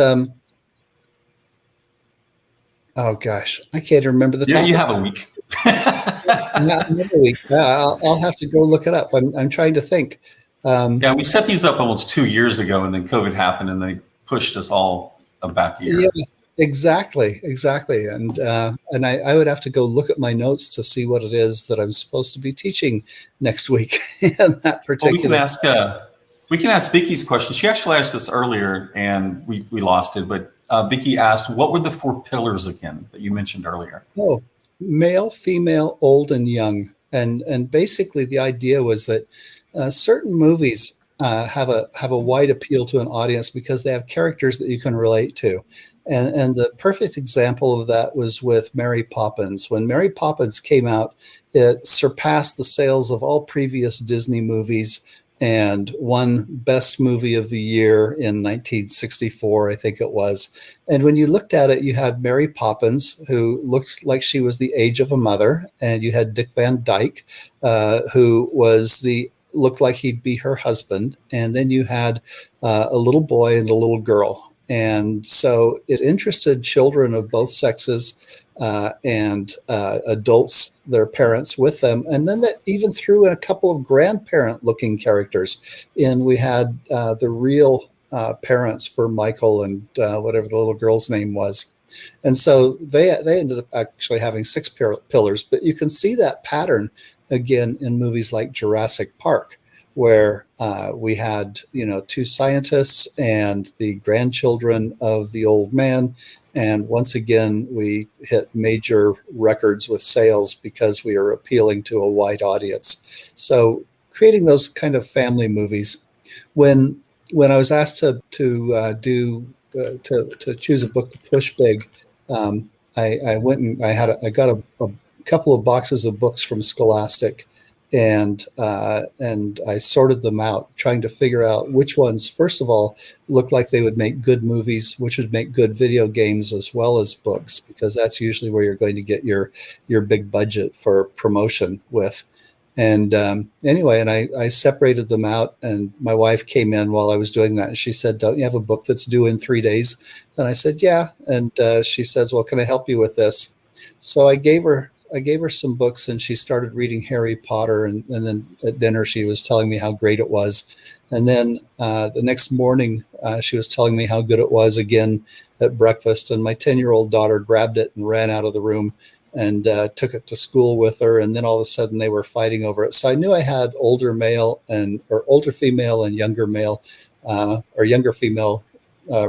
Oh gosh, I can't remember the topic. You have a week. Not another week. I'll have to go look it up. I'm trying to think. We set these up almost 2 years ago, and then COVID happened, and they pushed us all back a year. Yeah, exactly. And I would have to go look at my notes to see what it is that I'm supposed to be teaching next week in that particular. Well, we can ask Vicky's question. She actually asked this earlier, and we lost it. But Vicky asked, "What were the 4 pillars again that you mentioned earlier?" Oh, male, female, old, and young. And basically, the idea was that certain movies have a wide appeal to an audience because they have characters that you can relate to. And the perfect example of that was with Mary Poppins. When Mary Poppins came out, it surpassed the sales of all previous Disney movies and won Best Movie of the Year in 1964, I think it was. And when you looked at it, you had Mary Poppins, who looked like she was the age of a mother, and you had Dick Van Dyke, who looked like he'd be her husband, and then you had a little boy and a little girl. And so it interested children of both sexes and adults, their parents with them. And then that even threw in a couple of grandparent-looking characters. And we had the real parents for Michael and whatever the little girl's name was. And so they ended up actually having 6 pillars. But you can see that pattern again in movies like Jurassic Park, where we had 2 scientists and the grandchildren of the old man. And once again, we hit major records with sales because we are appealing to a wide audience. So creating those kind of family movies. When I was asked to choose a book to push big, I went and I got a couple of boxes of books from Scholastic, and I sorted them out, trying to figure out which ones, first of all, looked like they would make good movies, which would make good video games as well as books, because that's usually where you're going to get your big budget for promotion with. And anyway, and I separated them out, and my wife came in while I was doing that, and she said, "Don't you have a book that's due in 3 days?" And I said, "Yeah." And she says, "Well, can I help you with this?" So I gave her some books, and she started reading Harry Potter. And then at dinner, she was telling me how great it was. And then the next morning, she was telling me how good it was again at breakfast. And my 10-year-old daughter grabbed it and ran out of the room and took it to school with her. And then all of a sudden they were fighting over it. So I knew I had older female and younger male or younger female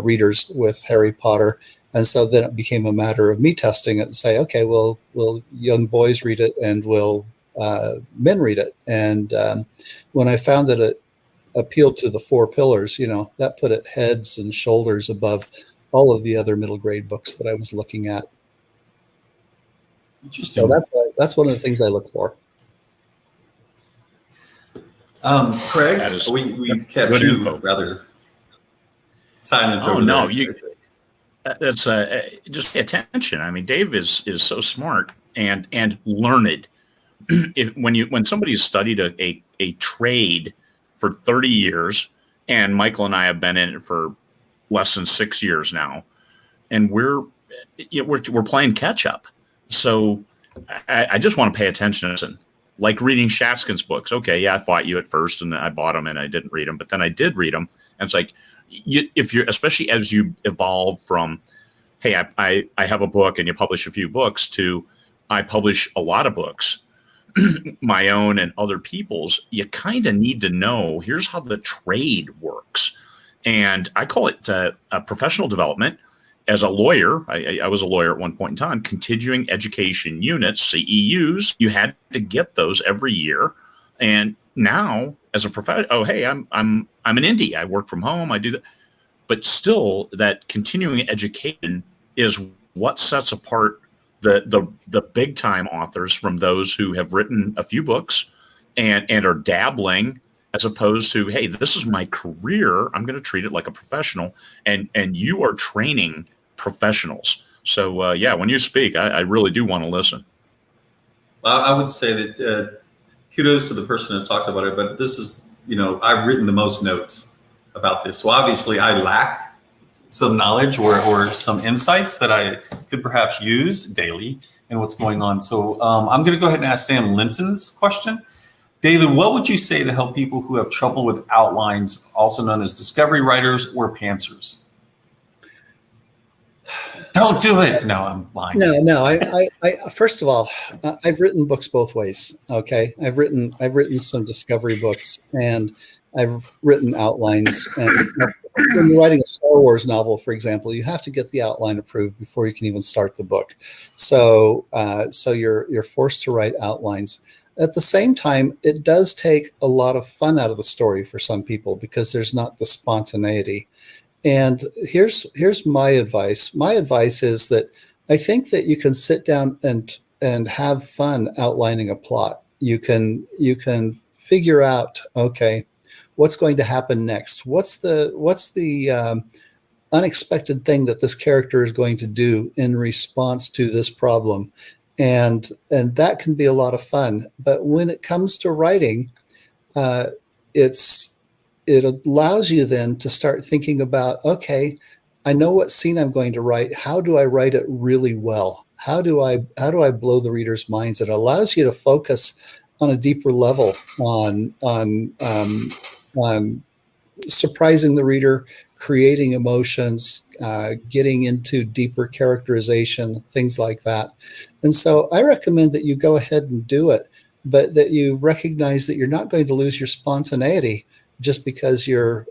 readers with Harry Potter. And so then it became a matter of me testing it and say, okay, well, will young boys read it and will men read it? And when I found that it appealed to the 4 pillars, that put it heads and shoulders above all of the other middle grade books that I was looking at. Interesting. So that's one of the things I look for. Craig, we kept you info. Rather silent. Oh no, that's just pay attention. I mean, Dave is so smart and learned. When somebody's studied a trade for 30 years, and Michael and I have been in it for less than 6 years now, and we're playing catch up. So I just want to pay attention. Like reading Shafskin's books. Okay, yeah, I fought you at first, and I bought them, and I didn't read them, but then I did read them, and it's like, if you're, especially as you evolve from, hey, I have a book and you publish a few books, to I publish a lot of books, my own and other people's, you kind of need to know, here's how the trade works. And I call it a professional development. As a lawyer, I was a lawyer at one point in time, continuing education units, CEUs, you had to get those every year. And now as a professional, oh, hey, I'm an indie. I work from home. I do that. But still, that continuing education is what sets apart the big time authors from those who have written a few books and are dabbling, as opposed to, hey, this is my career. I'm going to treat it like a professional. And you are training professionals. So yeah, when you speak, I really do want to listen. Well, I would say that kudos to the person that talked about it, but this is, I've written the most notes about this. So obviously I lack some knowledge or some insights that I could perhaps use daily in what's going on. So I'm going to go ahead and ask Sam Linton's question. David, what would you say to help people who have trouble with outlines, also known as discovery writers or pantsers? Don't do it. No, I'm lying. No. I first of all, I've written books both ways. Okay, I've written some discovery books, and I've written outlines. And when you're writing a Star Wars novel, for example, you have to get the outline approved before you can even start the book. So you're forced to write outlines. At the same time, it does take a lot of fun out of the story for some people because there's not the spontaneity. And here's my advice. My advice is that I think that you can sit down and have fun outlining a plot. You can figure out, okay, what's going to happen next? What's the unexpected thing that this character is going to do in response to this problem? And that can be a lot of fun. But when it comes to writing, it allows you then to start thinking about, okay, I know what scene I'm going to write. How do I write it really well? How do I blow the reader's minds? It allows you to focus on a deeper level on surprising the reader, creating emotions, getting into deeper characterization, things like that. And so I recommend that you go ahead and do it, but that you recognize that you're not going to lose your spontaneity just because you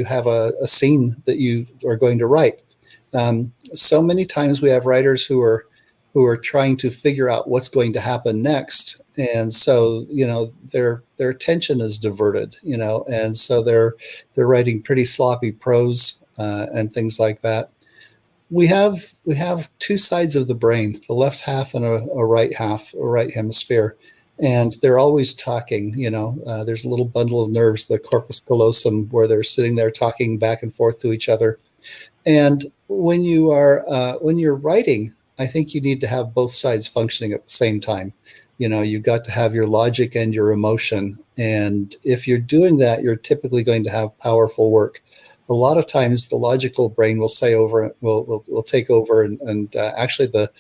have a scene that you are going to write. So many times we have writers who are trying to figure out what's going to happen next, and so their attention is diverted, and so they're writing pretty sloppy prose and things like that. We have two sides of the brain, the left half and a right half, a right hemisphere, and they're always talking. There's a little bundle of nerves, the corpus callosum, where they're sitting there talking back and forth to each other. And when you're writing, I think you need to have both sides functioning at the same time. You've got to have your logic and your emotion. And if you're doing that, you're typically going to have powerful work. A lot of times the logical brain will take over and actually the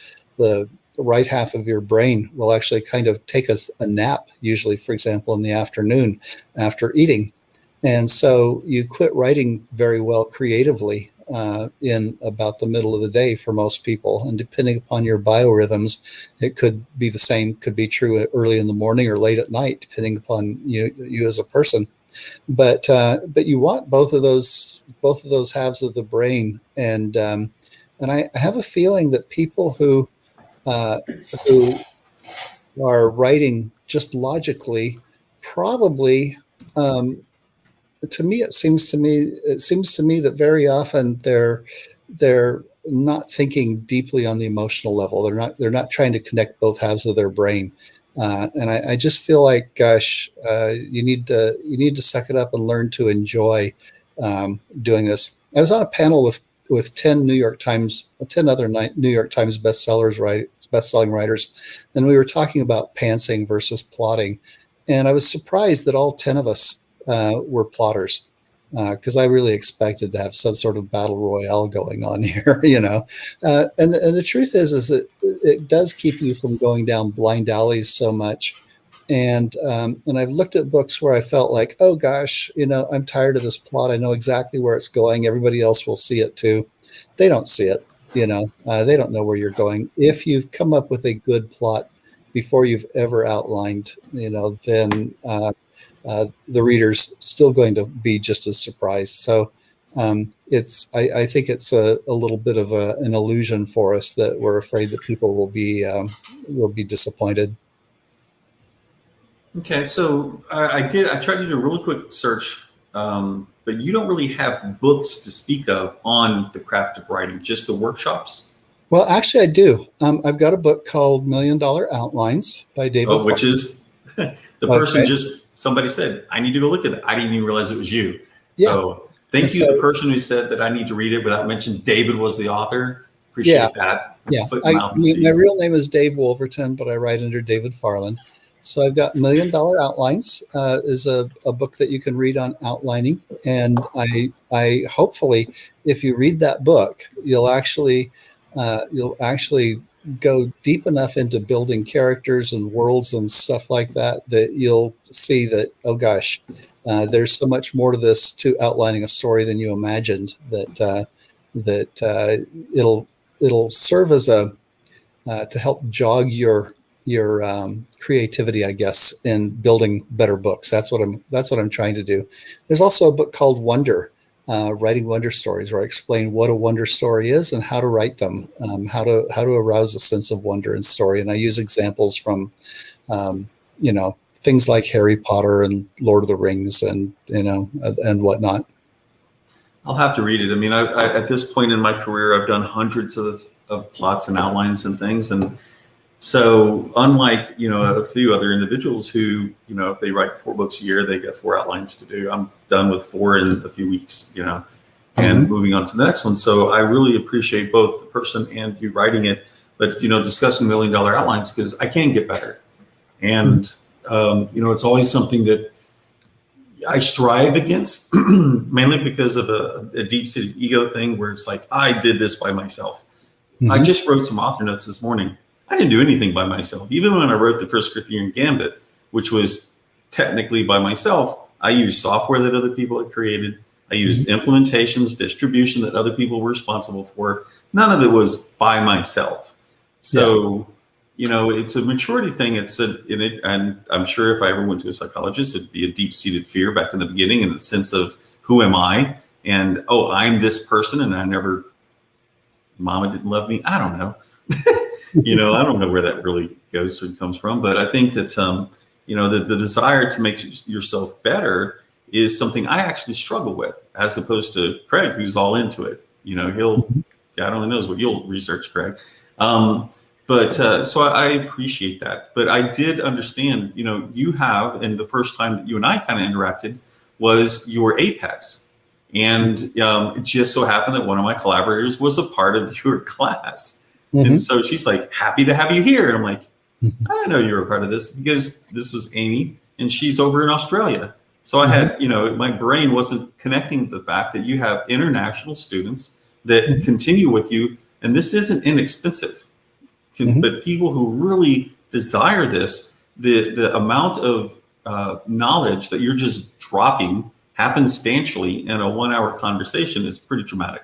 right half of your brain will actually kind of take a nap, usually, for example, in the afternoon after eating. And so you quit writing very well creatively in about the middle of the day for most people. And depending upon your biorhythms, it could be the same, could be true early in the morning or late at night, depending upon you as a person. But you want both of those halves of the brain. And I have a feeling that people who are writing just logically probably, to me, it seems to me that very often they're not thinking deeply on the emotional level. They're not trying to connect both halves of their brain. And I just feel like, gosh, you need to suck it up and learn to enjoy doing this. I was on a panel with 10 other New York Times best-selling writers, and we were talking about pantsing versus plotting. And I was surprised that all 10 of us were plotters, because I really expected to have some sort of battle royale going on here, And the truth is that it does keep you from going down blind alleys so much. And I've looked at books where I felt like, oh gosh, I'm tired of this plot. I know exactly where it's going. Everybody else will see it too. They don't see it. They don't know where you're going. If you've come up with a good plot before you've ever outlined, then the reader's still going to be just as surprised. So I think it's a little bit of an illusion for us that we're afraid that people will be disappointed. Okay, so I tried to do a really quick search, but you don't really have books to speak of on the craft of writing, just the workshops. Well, actually, I do. I've got a book called $1 Million Outlines by David. Oh, which is the person somebody said, I need to go look at it. I didn't even realize it was you. Yeah. So thank you to the person who said that I need to read it without mentioning David was the author. Appreciate that. Yeah. My real name is Dave Wolverton, but I write under David Farland. So I've got $1 Million Outlines is a book that you can read on outlining. And I hopefully, if you read that book, you'll actually go deep enough into building characters and worlds and stuff like that you'll see that, oh gosh, there's so much more to this, to outlining a story, than you imagined. That it'll serve as to help jog your creativity, I guess, in building better books. That's what I'm trying to do. There's also a book called Wonder. Writing wonder stories, where I explain what a wonder story is and how to write them, how to arouse a sense of wonder in story. And I use examples from, things like Harry Potter and Lord of the Rings and whatnot. I'll have to read it. I mean, I at this point in my career, I've done hundreds of plots and outlines and things. And so unlike, a few other individuals who, if they write 4 books a year, they get 4 outlines to do. I'm done with 4 in a few weeks, and moving on to the next one. So I really appreciate both the person and you writing it, but, discussing $1 Million Outlines, because I can get better. And, it's always something that, I strive against, mainly because of a deep-seated ego thing where it's like, I did this by myself. I just wrote some author notes this morning. I didn't do anything by myself. Even when I wrote the first Corinthian Gambit, which was technically by myself, I used software that other people had created. I used implementations, distribution that other people were responsible for. None of it was by myself. So, you know, it's a maturity thing. And I'm sure if I ever went to a psychologist, it'd be a deep-seated fear back in the beginning and the sense of who am I? And, oh, I'm this person and Mama didn't love me. I don't know. You know, I don't know where that really comes from. But I think that, you know, the desire to make yourself better is something I actually struggle with, as opposed to Craig, who's all into it. You know, God only knows what you'll research, Craig. So I appreciate that. But I did understand, you know, you have, and the first time that you and I kind of interacted was your Apex. And it just so happened that one of my collaborators was a part of your class. And so she's like, happy to have you here. And I'm like, I didn't know you were a part of this, because this was Amy and she's over in Australia. So I had, you know, my brain wasn't connecting the fact that you have international students that continue with you. And this isn't inexpensive. But people who really desire this, the amount of knowledge that you're just dropping happenstantially in a 1 hour conversation is pretty dramatic.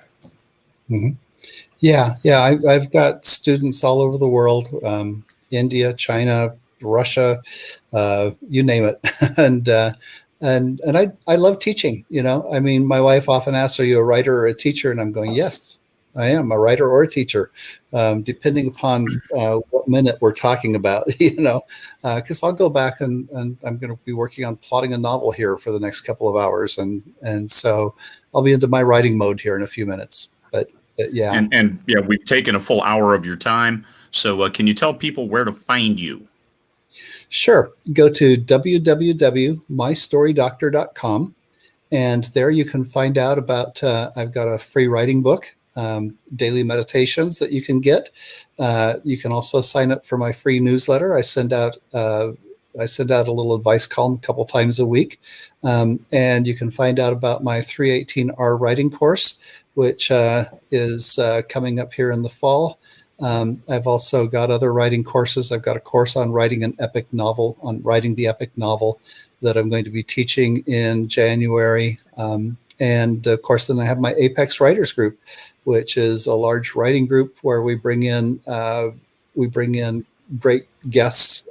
Yeah. I've got students all over the world, India, China, Russia, you name it. And I love teaching, you know. I mean, my wife often asks, are you a writer or a teacher? And I'm going, yes, I am a writer or a teacher, depending upon what minute we're talking about, you know, because I'll go back and I'm going to be working on plotting a novel here for the next couple of hours. And so I'll be into my writing mode here in a few minutes. But yeah. And yeah, we've taken a full hour of your time. So can you tell people where to find you? Sure. Go to www.mystorydoctor.com. And there you can find out about, I've got a free writing book, daily meditations that you can get. You can also sign up for my free newsletter. I send out a little advice column a couple times a week. And you can find out about my 318R writing course, which is coming up here in the fall. I've also got other writing courses. I've got a course on writing the epic novel that I'm going to be teaching in January. And of course, then I have my Apex Writers Group, which is a large writing group where we bring in great guests,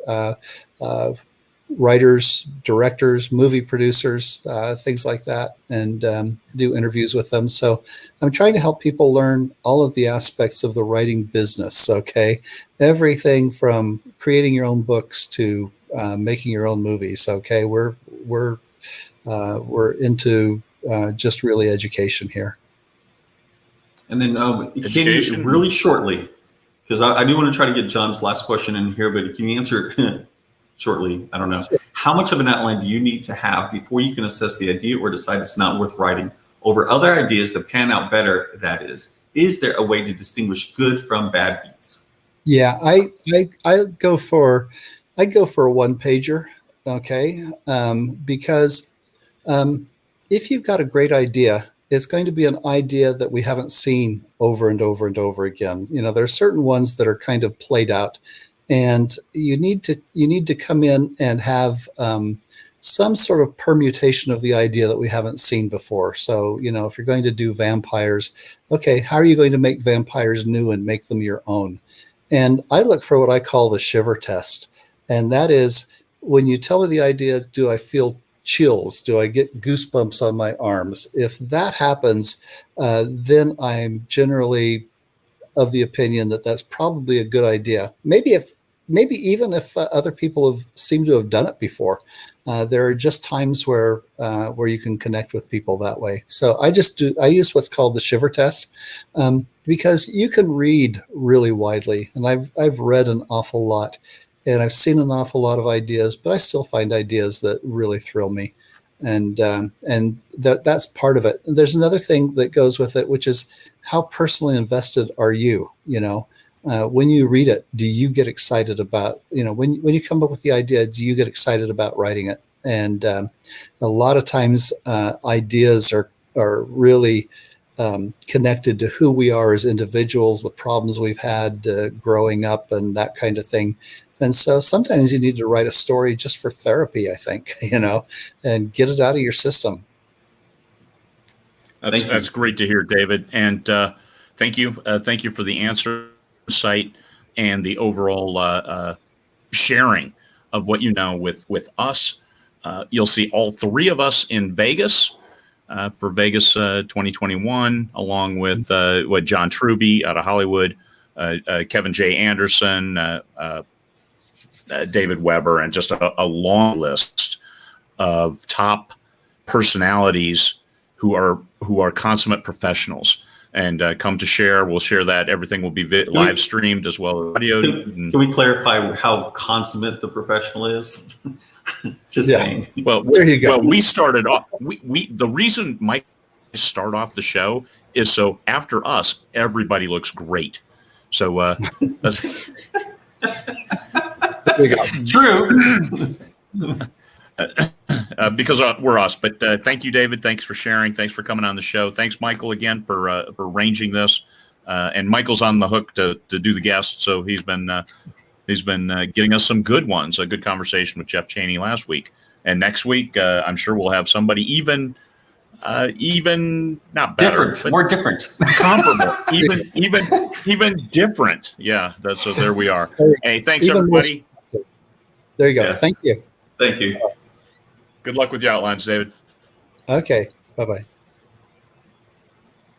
writers, directors, movie producers, things like that, and do interviews with them. So I'm trying to help people learn all of the aspects of the writing business. Okay, everything from creating your own books to making your own movies. Okay, we're into just really education here. And then can you really shortly, because I do want to try to get John's last question in here, but can you answer shortly? I don't know. Sure. How much of an outline do you need to have before you can assess the idea or decide it's not worth writing over other ideas that pan out better? That is there a way to distinguish good from bad beats? Yeah, I go for a one pager. Okay, because if you've got a great idea, it's going to be an idea that we haven't seen over and over and over again. You know, there are certain ones that are kind of played out, and you need to come in and have some sort of permutation of the idea that we haven't seen before. So, you know, if you're going to do vampires, okay, how are you going to make vampires new and make them your own? And I look for what I call the Shiver Test, and that is when you tell me the idea, do I feel chills? Do I get goosebumps on my arms? If that happens, then I'm generally of the opinion that that's probably a good idea. Maybe even if other people seem to have done it before. There are just times where you can connect with people that way. So I use what's called the Shiver Test, because you can read really widely, and I've read an awful lot. And I've seen an awful lot of ideas, but I still find ideas that really thrill me, and that's part of it. And there's another thing that goes with it, which is how personally invested are you? You know, when you read it, do you get excited about? You know, when you come up with the idea, do you get excited about writing it? And a lot of times ideas are really connected to who we are as individuals, the problems we've had growing up, and that kind of thing. And so sometimes you need to write a story just for therapy, I think, and get it out of your system. That's great to hear, David. And thank you. Thank you for the answer, insight, and the overall sharing of what you know with us. You'll see all three of us in Vegas for Vegas 2021, along with John Truby out of Hollywood, Kevin J. Anderson, David Weber, and just a long list of top personalities who are consummate professionals and come to share. We'll share that. Everything will be live streamed as well as audio. Can we clarify how consummate the professional is? Just saying. Well, there you go. Well, we started off. We the reason Mike start off the show is so after us, everybody looks great. So there you go. True. Because we're us. But thank you, David. Thanks for sharing. Thanks for coming on the show. Thanks, Michael, again for arranging this. And Michael's on the hook to do the guests, so he's been getting us some good ones. A good conversation with Jeff Chaney last week, and next week I'm sure we'll have somebody even not better, different, more different, comparable, even different. Yeah, so there we are. Hey, thanks everybody. There you go. Yeah. Thank you. Thank you. Good luck with your outlines, David. Okay. Bye-bye.